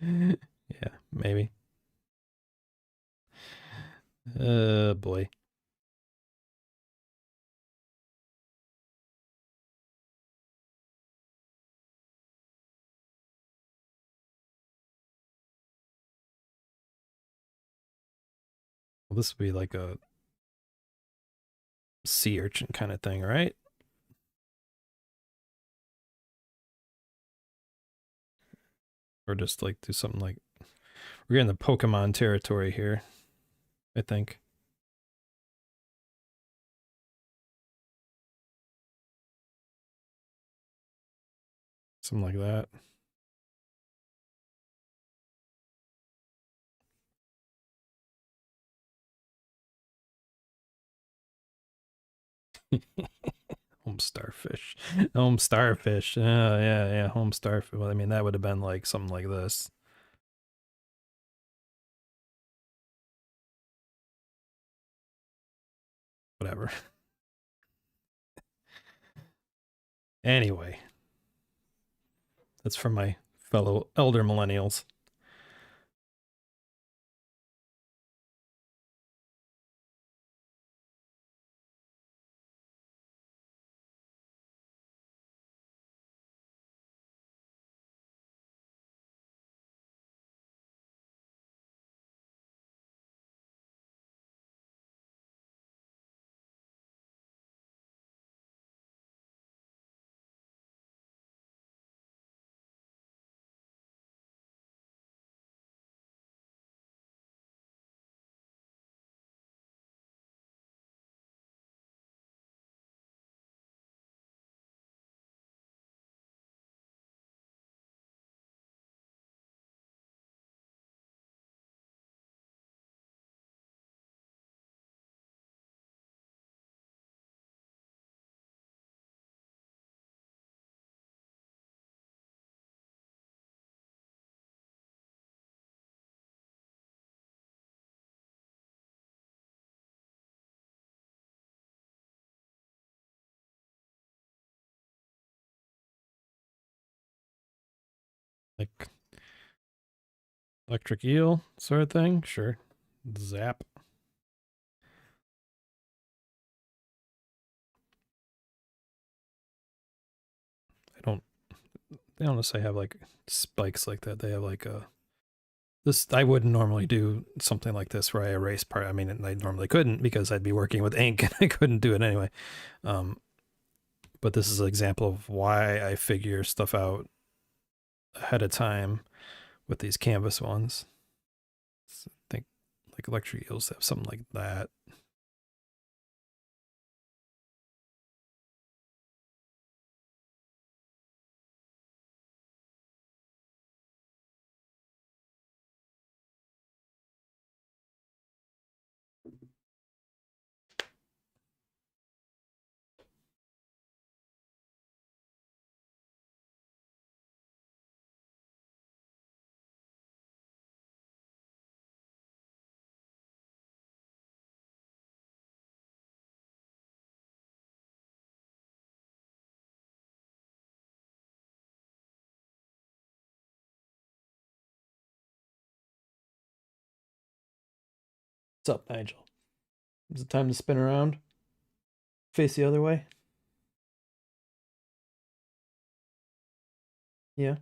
Yeah, maybe. Boy. Well, this would be like a sea urchin kind of thing, right? Or just like do something like we're getting the Pokemon territory here, I think. Something like that. Home starfish. Home starfish. Yeah. Home starfish. Well, I mean, that would have been like something like this. Whatever. Anyway, that's for my fellow elder millennials. Like electric eel sort of thing. Sure. Zap. They don't necessarily have like spikes like that. They have like a this. I wouldn't normally do something like this where I erase part. I mean, I normally couldn't because I'd be working with ink and I couldn't do it anyway. Um, but this is an example of why I figure stuff out ahead of time with these canvas ones. So I think like electric eels have something like that. What's up, Nigel? Is it time to spin around? Face the other way? Yeah,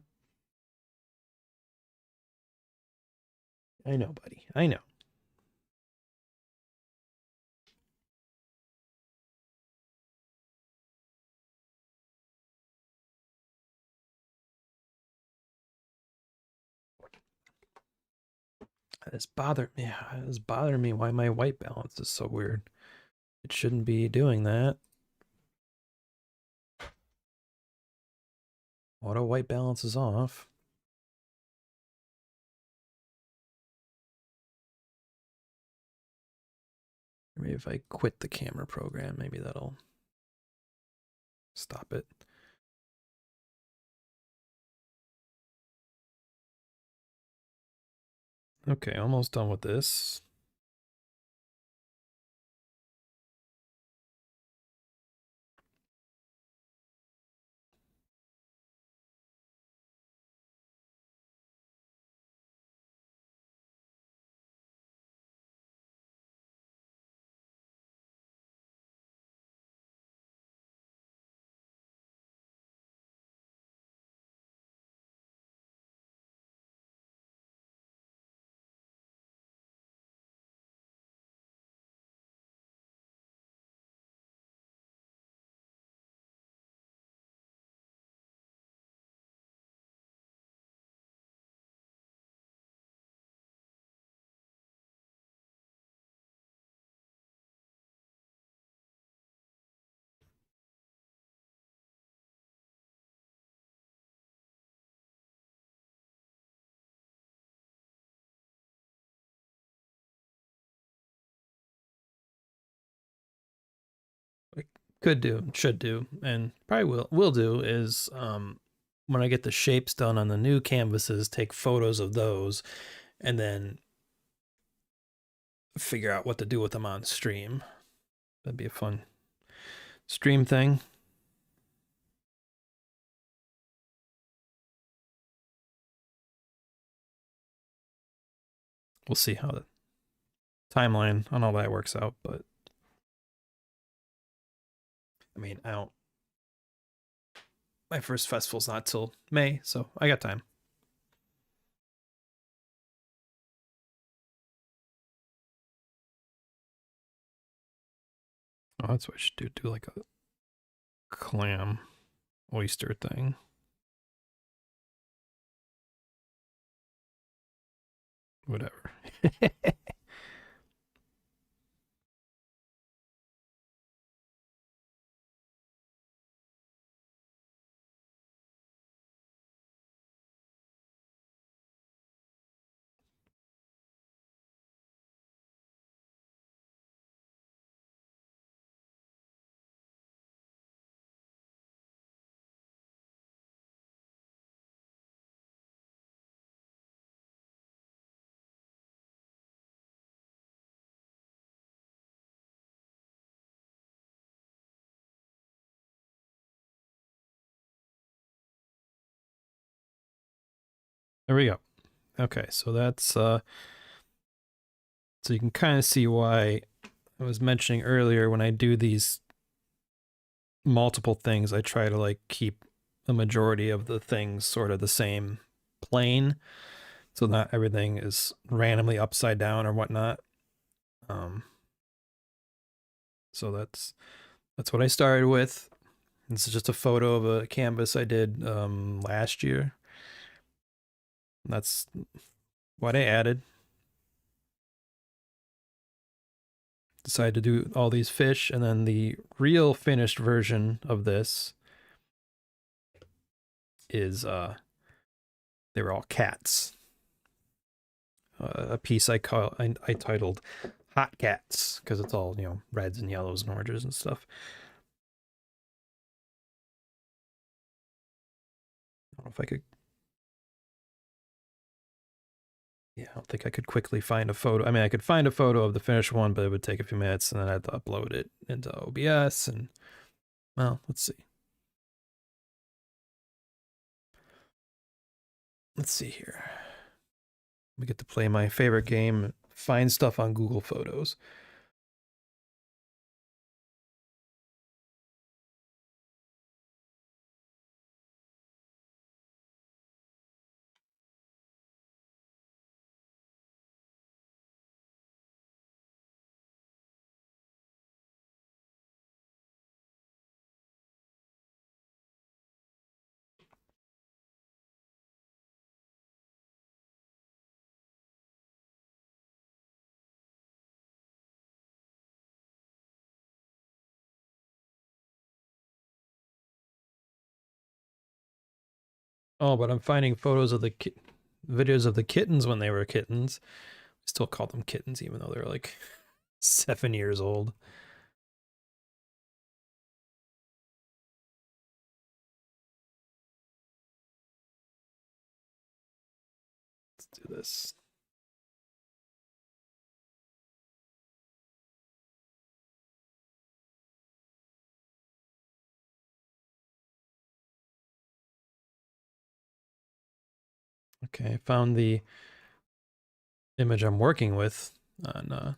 I know, buddy. I know. It's bothering me why my white balance is so weird. It shouldn't be doing that. Auto white balance is off. Maybe if I quit the camera program, maybe that'll stop it. Okay, almost done with this. I could do, should do, and probably will do is when I get the shapes done on the new canvases, take photos of those and then figure out what to do with them on stream. That'd be a fun stream thing. We'll see how the timeline on all that works out, but I mean, I don't. My first festival's not till May, so I got time. Oh, that's what I should do. Do like a clam oyster thing. Whatever. There we go. Okay, so that's so you can kind of see why I was mentioning earlier when I do these multiple things, I try to like keep the majority of the things sort of the same plane, so not everything is randomly upside down or whatnot. So that's what I started with. This is just a photo of a canvas I did last year. That's what I added. Decided to do all these fish, and then the real finished version of this is they were all cats. A piece I titled "Hot Cats" because it's all, you know, reds and yellows and oranges and stuff. I don't know if I could. Yeah, I don't think I could quickly find a photo. I mean, I could find a photo of the finished one, but it would take a few minutes, and then I'd upload it into OBS. And well, let's see. Let's see here. We get to play my favorite game, find stuff on Google Photos. Oh, but I'm finding photos of the videos of the kittens when they were kittens. I still call them kittens, even though they're like 7 years old. Let's do this. Okay, I found the image I'm working with on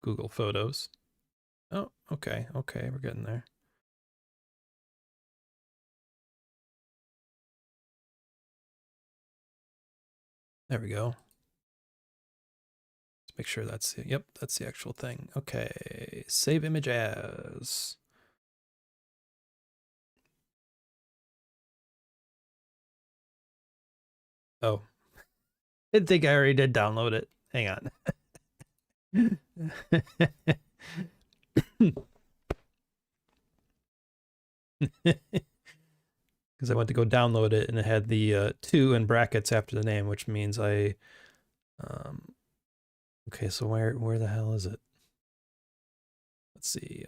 Google Photos. Oh, okay, we're getting there. There we go. Let's make sure that's the, yep, that's the actual thing. Okay, save image as. Oh, I think I already did download it. Hang on. Because I went to go download it and it had the 2 in brackets after the name, which means I okay, so where the hell is it? Let's see.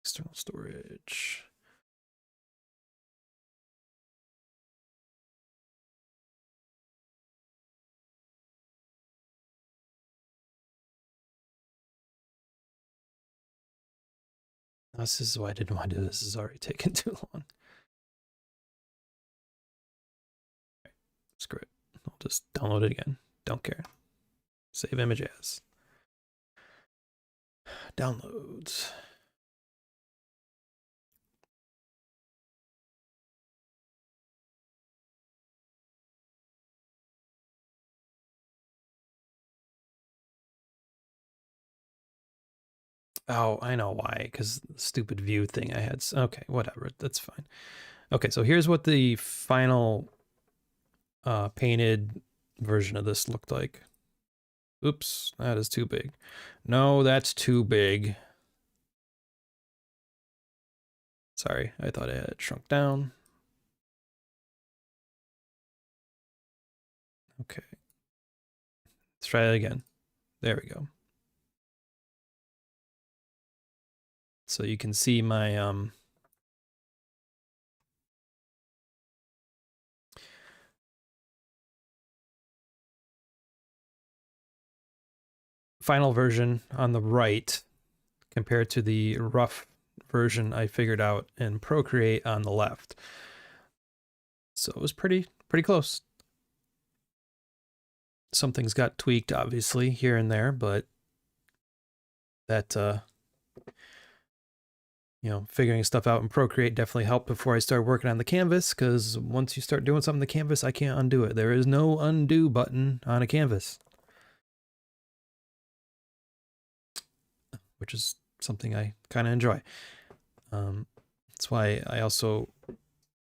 External storage. This is why I didn't want to do this. This is already taken too long. Right, screw it. I'll just download it again. Don't care. Save image as. Downloads. Oh, I know why. Because the stupid view thing I had. Okay, whatever. That's fine. Okay, so here's what the final painted version of this looked like. Oops, that is too big. No, that's too big. Sorry, I thought I had it shrunk down. Okay. Let's try it again. There we go. So you can see my final version on the right compared to the rough version I figured out in Procreate on the left. So it was pretty pretty close. Some things got tweaked, obviously, here and there, but that, figuring stuff out in Procreate definitely helped before I started working on the canvas, because once you start doing something in the canvas, I can't undo it. There is no undo button on a canvas, which is something I kind of enjoy. That's why I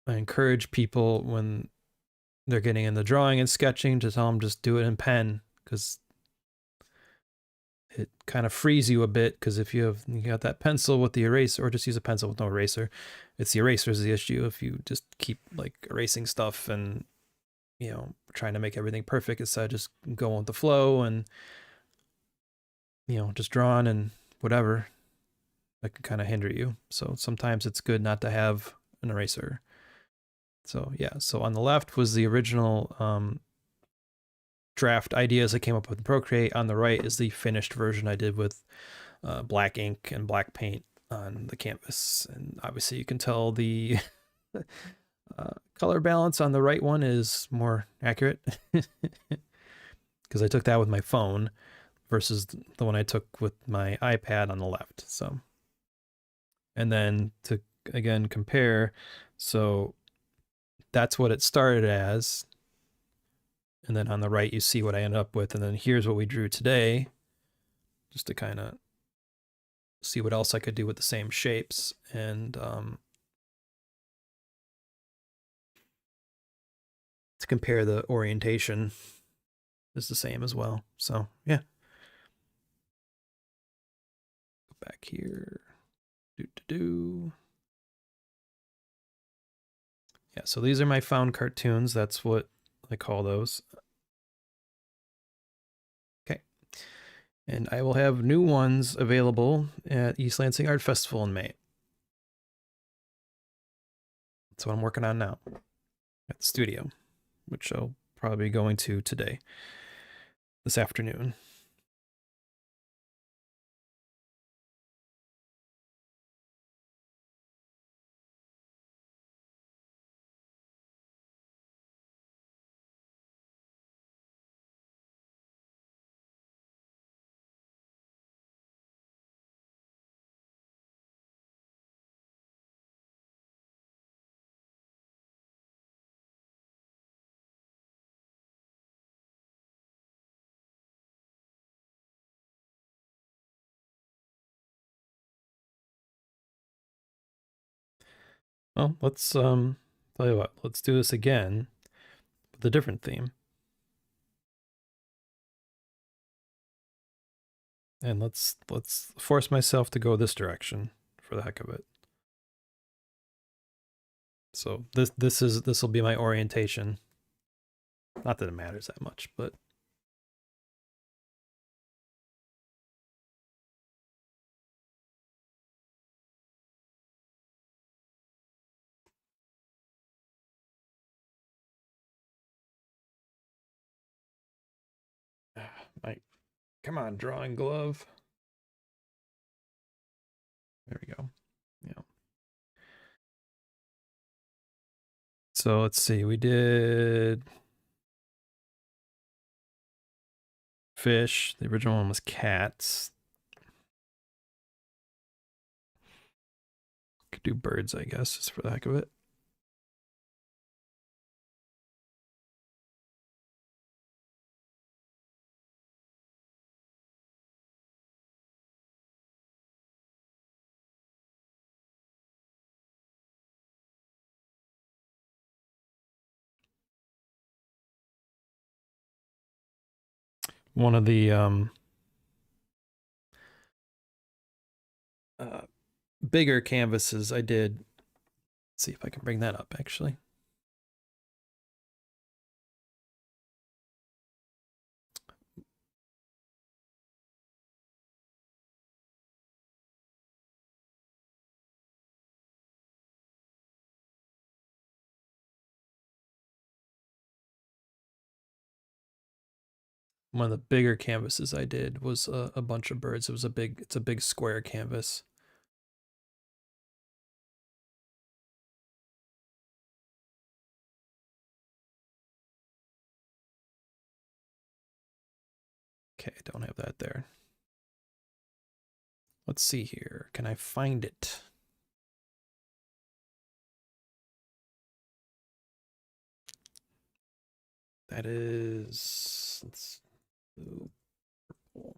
encourage people when they're getting into drawing and sketching to tell them just do it in pen, because it kind of frees you a bit. Because if you got that pencil with the eraser, or just use a pencil with no eraser, it's the eraser is the issue. If you just keep like erasing stuff and trying to make everything perfect instead of just going with the flow and just drawing and whatever, that can kind of hinder you. So sometimes it's good not to have an eraser. So yeah, so on the left was the original draft ideas I came up with in Procreate. On the right is the finished version I did with black ink and black paint on the canvas. And obviously you can tell the color balance on the right one is more accurate because I took that with my phone versus the one I took with my iPad on the left. So, and then to again compare, so that's what it started as. And then on the right, you see what I ended up with. And then here's what we drew today, just to kind of see what else I could do with the same shapes. And to compare, the orientation is the same as well. So yeah. Go back here. Yeah, so these are my found cartoons. That's what I call those. Okay. And I will have new ones available at East Lansing Art Festival in May. That's what I'm working on now at the studio, which I'll probably be going to today, this afternoon. Well, let's tell you what, let's do this again with a different theme. And let's force myself to go this direction for the heck of it. So this will be my orientation. Not that it matters that much, but my come on, drawing glove. There we go. Yeah. So let's see, we did fish. The original one was cats. Could do birds, I guess, just for the heck of it. One of the bigger canvases I did. Let's see if I can bring that up actually. One of the bigger canvases I did was a bunch of birds. It's a big square canvas. Okay, don't have that there. Let's see here. Can I find it? That is, let's do purple.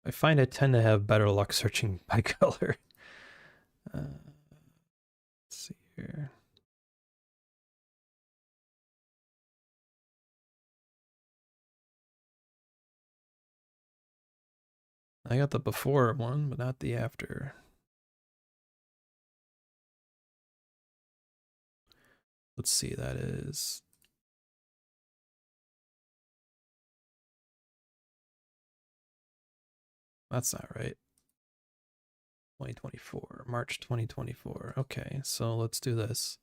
I find I tend to have better luck searching by color. Let's see here. I got the before one, but not the after. Let's see, that is. That's not right. 2024, March 2024. Okay, so let's do this.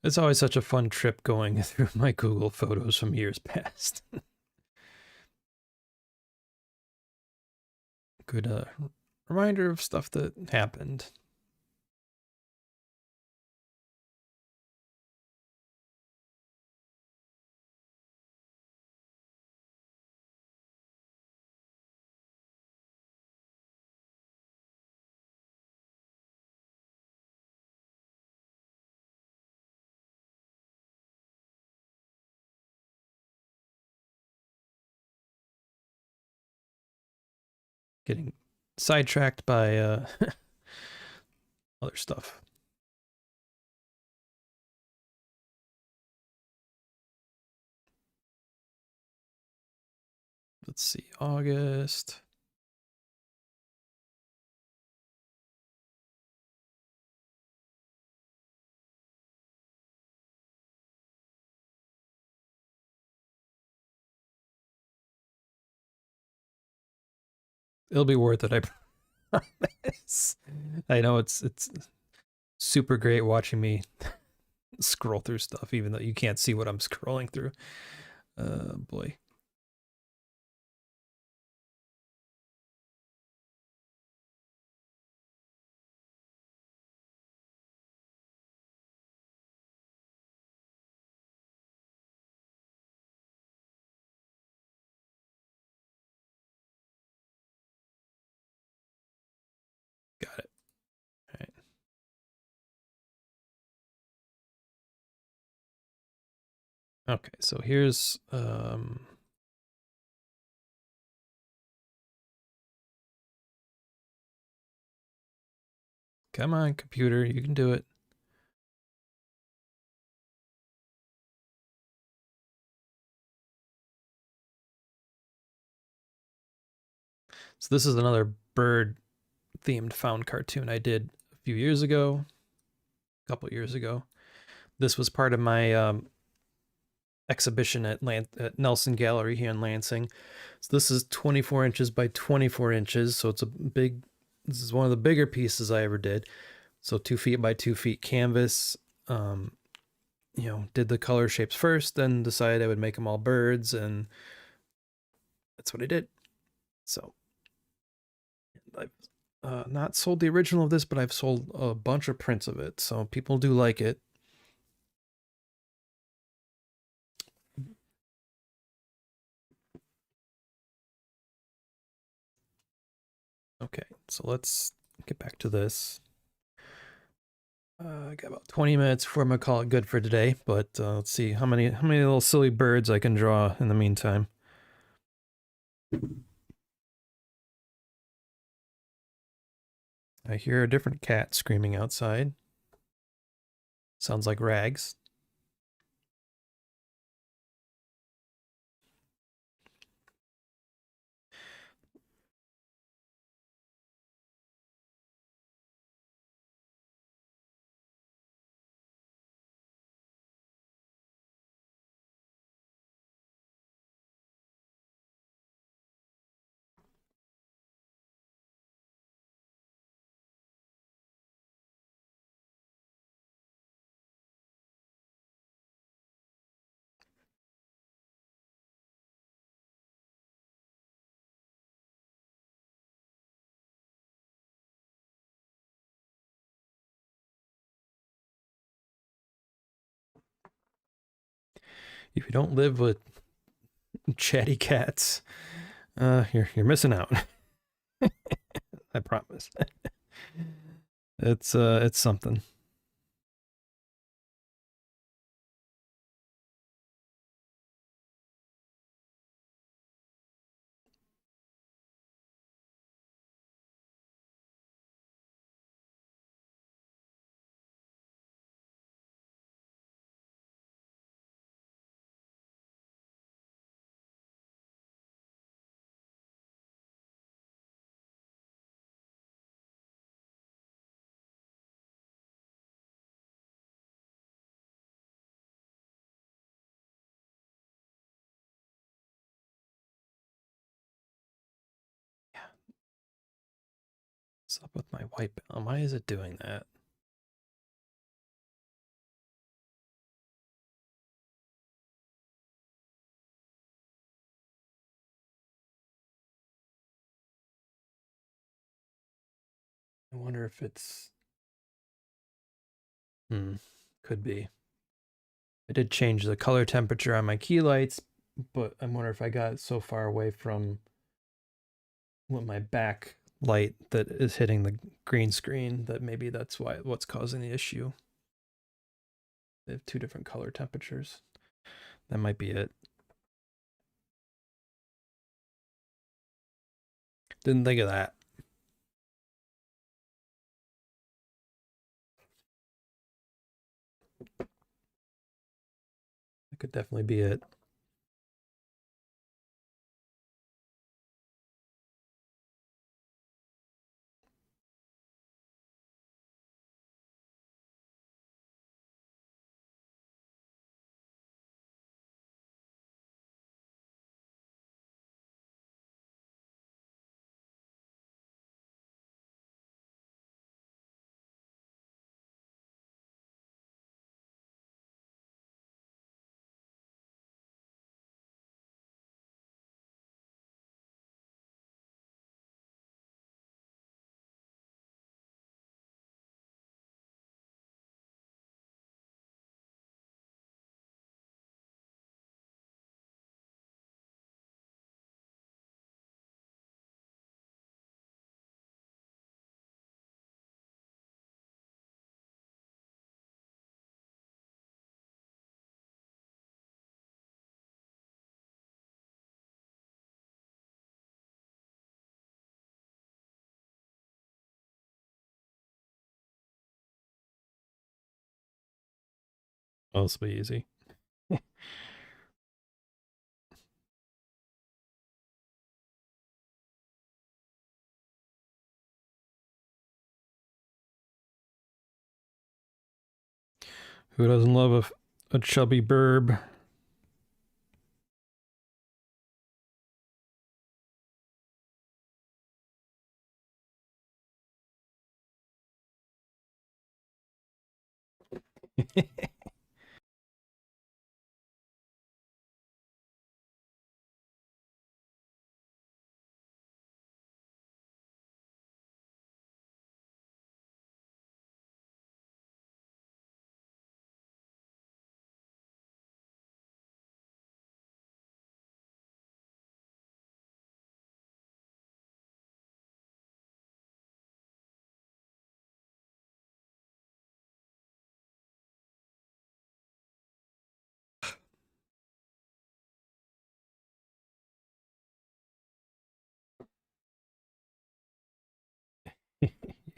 It's always such a fun trip going through my Google photos from years past. Good reminder of stuff that happened. Getting sidetracked by other stuff. Let's see, August. It'll be worth it, I promise. I know it's super great watching me scroll through stuff, even though you can't see what I'm scrolling through. Boy. Got it. All right. Okay, so here's come on, computer, you can do it. So this is another bird themed found cartoon I did a few years ago, a couple years ago. This was part of my exhibition at Nelson Gallery here in Lansing. So this is 24 inches by 24 inches. So it's a big, this is one of the bigger pieces I ever did. So 2 feet by 2 feet canvas. You know, did the color shapes first, then decided I would make them all birds, and that's what I did. So I've not sold the original of this, but I've sold a bunch of prints of it. So people do like it. Okay, so let's get back to this. I got about 20 minutes before I'm gonna call it good for today, but let's see how many little silly birds I can draw in the meantime. I hear a different cat screaming outside. Sounds like Rags. If you don't live with chatty cats, you're missing out. I promise. It's something. What's up with my white balance? Why is it doing that? I wonder if it's... could be. I did change the color temperature on my key lights, but I wonder if I got so far away from what my back light that is hitting the green screen that maybe that's what's causing the issue. They have two different color temperatures. That might be it. Didn't think of that. That could definitely be it. Oh, this will be easy. Who doesn't love a chubby burb?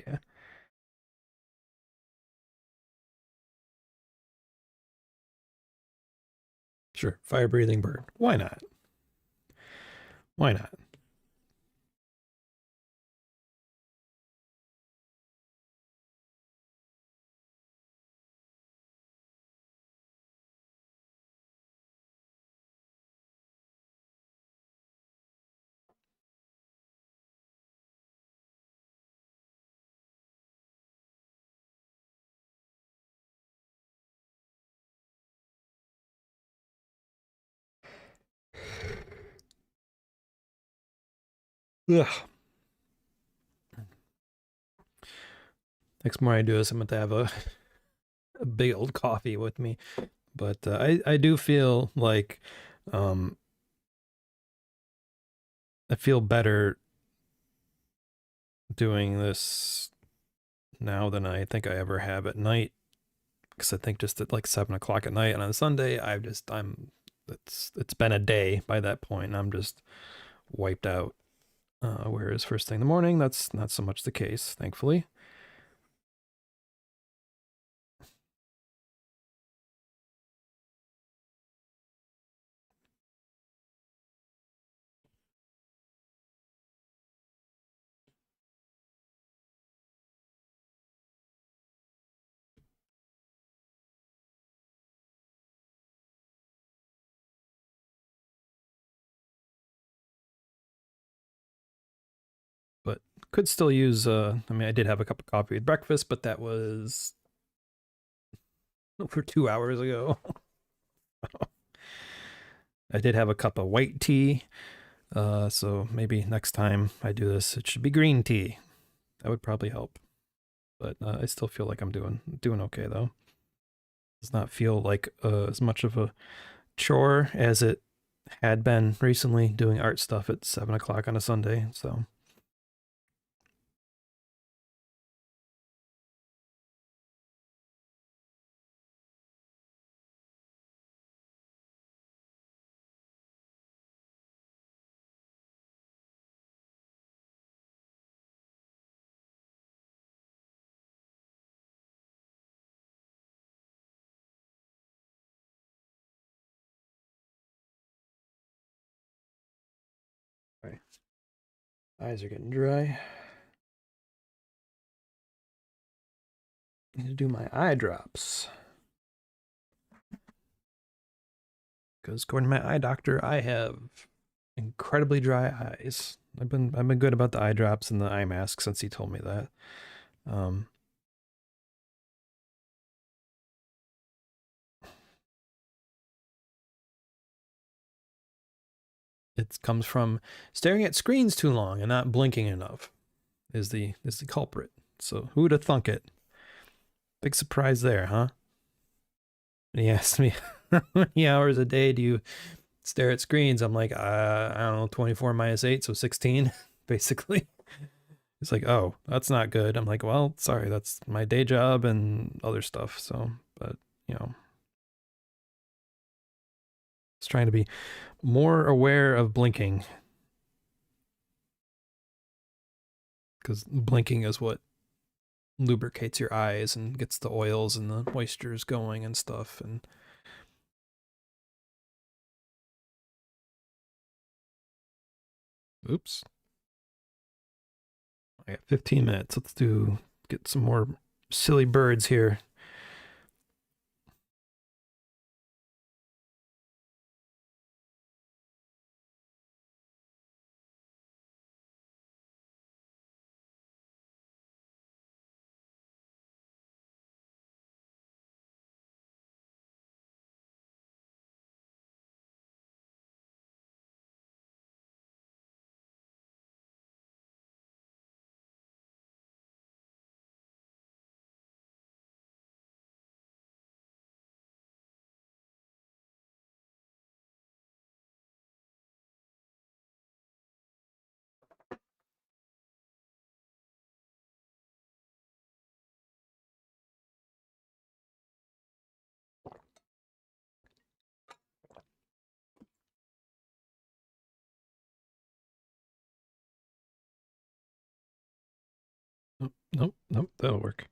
Yeah. Sure. Fire breathing bird. Why not? Why not? Ugh. Next more I do is I'm going to have a big old coffee with me. But I do feel like um, I feel better doing this now than I think I ever have at night. Because I think just at like 7 o'clock at night and on a Sunday, I'm it's been a day by that point, and I'm just wiped out. Whereas first thing in the morning, that's not so much the case, thankfully. But could still use. I mean, I did have a cup of coffee with breakfast, but that was over 2 hours ago. I did have a cup of white tea. So maybe next time I do this, it should be green tea. That would probably help. But I still feel like I'm doing okay though. Does not feel like as much of a chore as it had been recently doing art stuff at 7 o'clock on a Sunday. So right. Eyes are getting dry. Need to do my eye drops. Because according to my eye doctor, I have incredibly dry eyes. I've been good about the eye drops and the eye mask since he told me that. Um, it comes from staring at screens too long and not blinking enough. Is the culprit. So who'd have thunk it? Big surprise there, huh? And he asked me how many hours a day do you stare at screens? I'm like, I don't know, 24 minus 8, so 16, basically. It's like, oh, that's not good. I'm like, well, sorry, that's my day job and other stuff. So, but you know, it's trying to be more aware of blinking because blinking is what lubricates your eyes and gets the oils and the moistures going and stuff. And oops, I got 15 minutes. Get some more silly birds here. Nope, nope, nope, that'll work.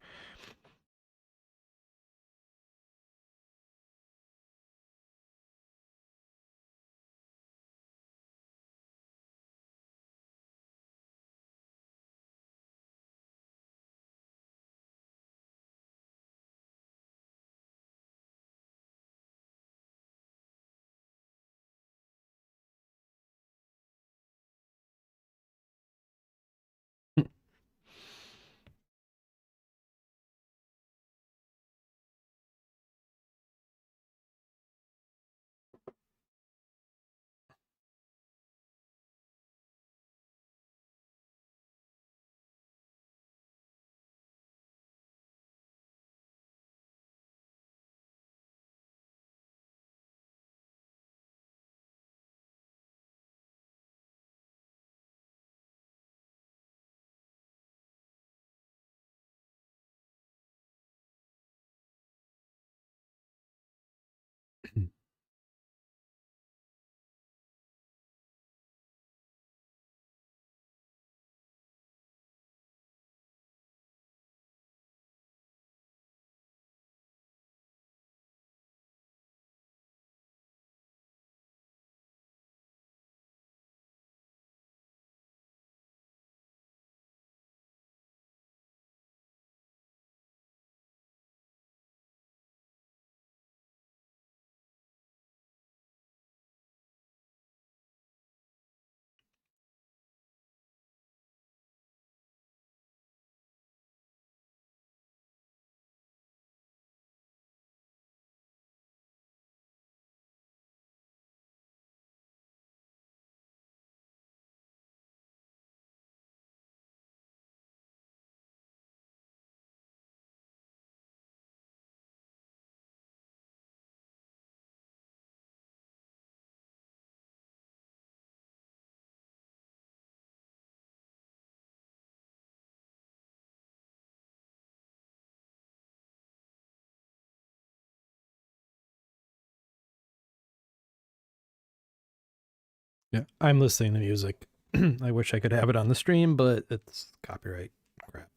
Yeah, I'm listening to music. I wish I could have it on the stream, but it's copyright crap.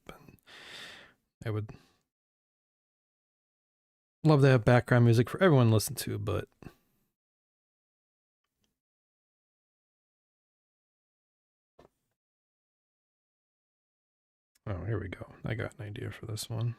I would love to have background music for everyone to listen to, but oh, here we go. I got an idea for this one.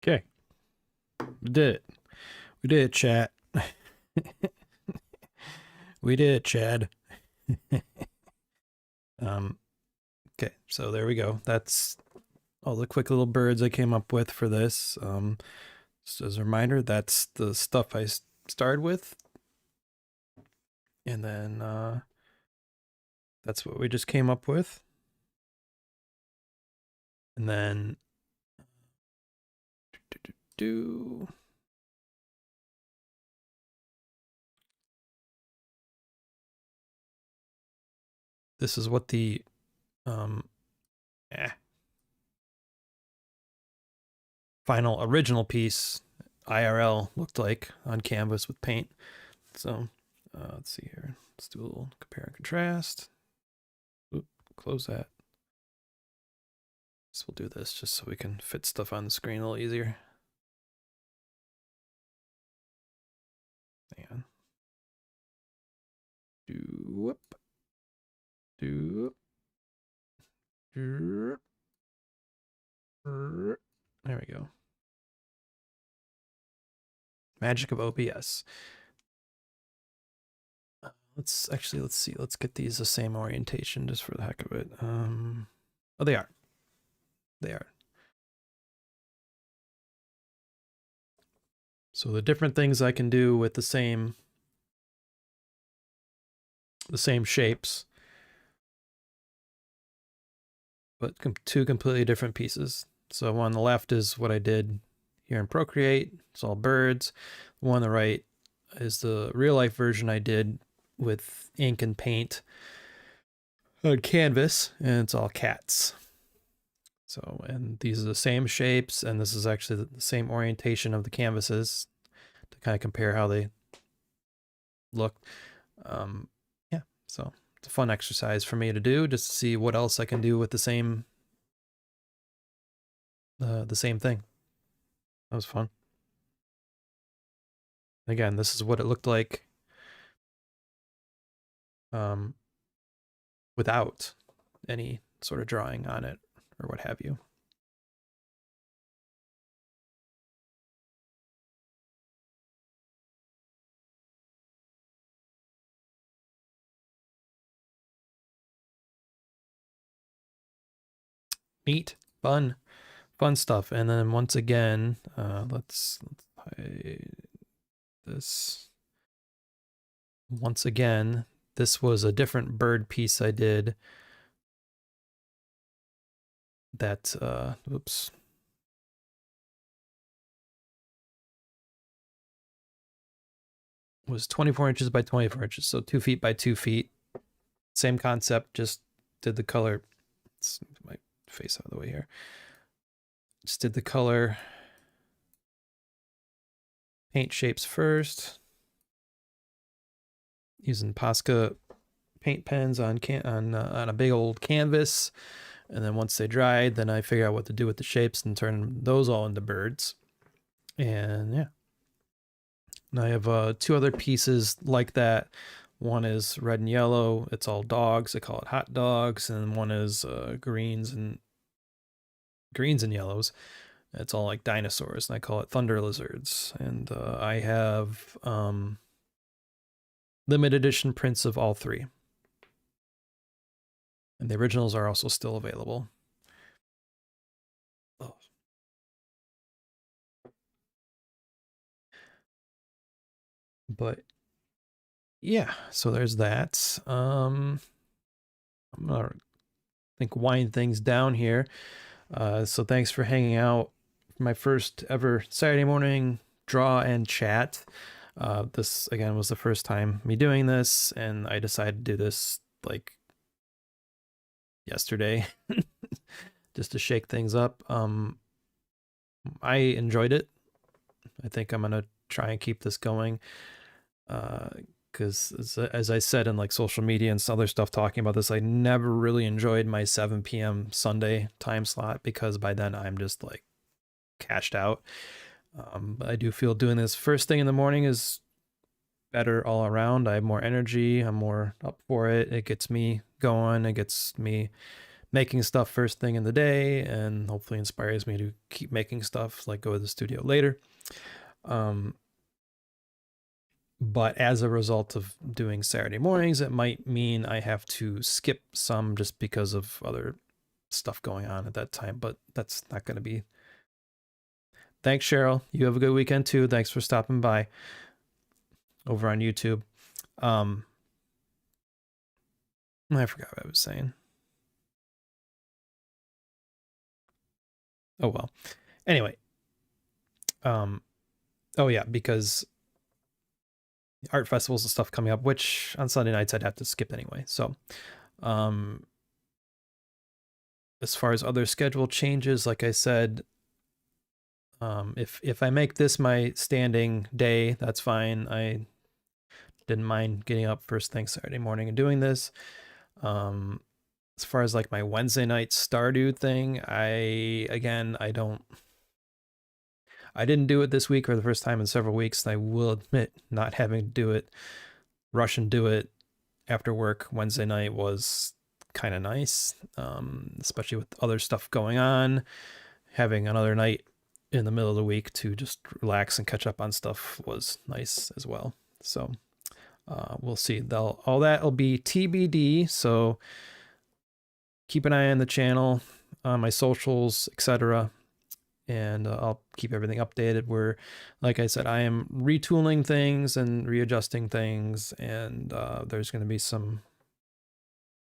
Okay, we did it. We did it, chat. We did it, Chad. Okay, so there we go. That's all the quick little birds I came up with for this. Just as a reminder, that's the stuff I started with. And then that's what we just came up with. And then this is what the final original piece IRL looked like on canvas with paint. So let's see here. Let's do a little compare and contrast. Oop, close that. So we'll do this just so we can fit stuff on the screen a little easier. Hang on. Doop. Doop. Doop. There we go. Magic of OBS. Let's see. Let's get these the same orientation just for the heck of it. Oh, they are. They are. So the different things I can do with the same shapes, but two completely different pieces. So on the left is what I did here in Procreate. It's all birds. The one on the right is the real life version I did with ink and paint on canvas, and it's all cats. So, and these are the same shapes, and this is actually the same orientation of the canvases to kind of compare how they look. Yeah, so it's a fun exercise for me to do, just to see what else I can do with the same thing. That was fun. Again, this is what it looked like without any sort of drawing on it or what have you. Neat, fun stuff. And then once again, let's hide this. Once again, This was a different bird piece I did that, oops. Was 24 inches by 24 inches, so 2 feet by 2 feet. Same concept, just did the color. Let's move my face out of the way here. Just did the color paint shapes first, using Posca paint pens on a big old canvas, and then once they dried, then I figured out what to do with the shapes and turn those all into birds. And yeah, and I have 2 other pieces like that. One is red and yellow. It's all dogs. I call it hot dogs. And one is greens and yellows. It's all like dinosaurs, and I call it thunder lizards. And I have limited edition prints of all 3. And the originals are also still available. Oh. But yeah, so there's that. I'm gonna wind things down here. So thanks for hanging out. My first ever Saturday morning draw and chat. This again was the first time me doing this, and I decided to do this like yesterday just to shake things up. I enjoyed it. I think I'm gonna try and keep this going, because as I said in like social media and some other stuff talking about this, I never really enjoyed my 7 p.m. Sunday time slot, because by then I'm just like cashed out. But I do feel doing this first thing in the morning is better all around. I have more energy. I'm more up for it. It gets me going. It gets me making stuff first thing in the day, and hopefully inspires me to keep making stuff, like go to the studio later. But as a result of doing Saturday mornings, it might mean I have to skip some just because of other stuff going on at that time, but that's not going to be. Thanks, Cheryl. You have a good weekend too. Thanks for stopping by over on YouTube. I forgot what I was saying. Oh well. Anyway. Oh yeah, because art festivals and stuff coming up, which on Sunday nights I'd have to skip anyway. So, as far as other schedule changes, like I said, if I make this my standing day, that's fine. I didn't mind getting up first thing Saturday morning and doing this. As far as like my Wednesday night Stardew thing, I didn't do it this week for the first time in several weeks. And I will admit, not having to do it, rush and do it after work Wednesday night was kind of nice, especially with other stuff going on. Having another night in the middle of the week to just relax and catch up on stuff was nice as well. So we'll see. All that will be TBD. So keep an eye on the channel, on my socials, etc. And I'll keep everything updated. Where, like I said, I am retooling things and readjusting things, and there's going to be some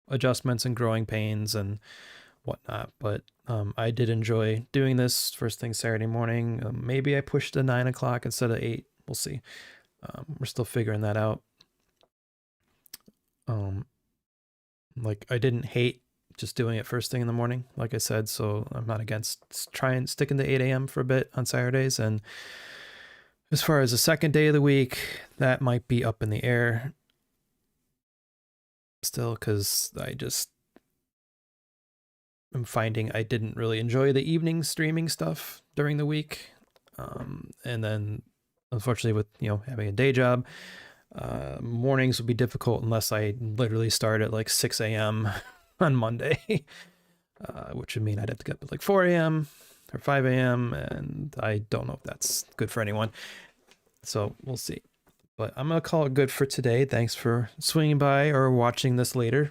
adjustments and growing pains and whatnot. But I did enjoy doing this first thing Saturday morning. Maybe I pushed to 9 o'clock instead of 8. We'll see. We're still figuring that out. Like I didn't hate just doing it first thing in the morning, like I said, so I'm not against trying sticking to 8 a.m. for a bit on Saturdays. And as far as the second day of the week, that might be up in the air still, because I'm finding I didn't really enjoy the evening streaming stuff during the week. And then unfortunately with, having a day job, mornings would be difficult unless I literally start at like 6 a.m. on Monday, which would mean I'd have to get up at like 4 a.m. or 5 a.m. and I don't know if that's good for anyone. So we'll see. But I'm going to call it good for today. Thanks for swinging by or watching this later.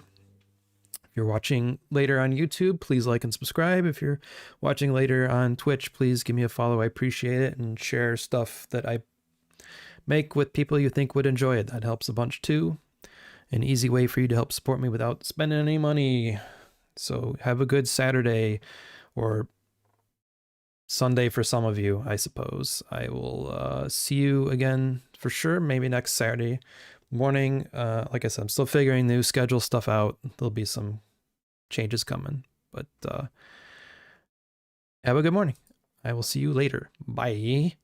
If you're watching later on YouTube, please like and subscribe. If you're watching later on Twitch, please give me a follow. I appreciate it, and share stuff that I make with people you think would enjoy it. That helps a bunch too. an easy way for you to help support me without spending any money. So have a good Saturday or Sunday for some of you, I suppose. I will see you again for sure, maybe next Saturday morning. Like I said, I'm still figuring new schedule stuff out. There'll be some changes coming, but have a good morning. I will see you later. Bye.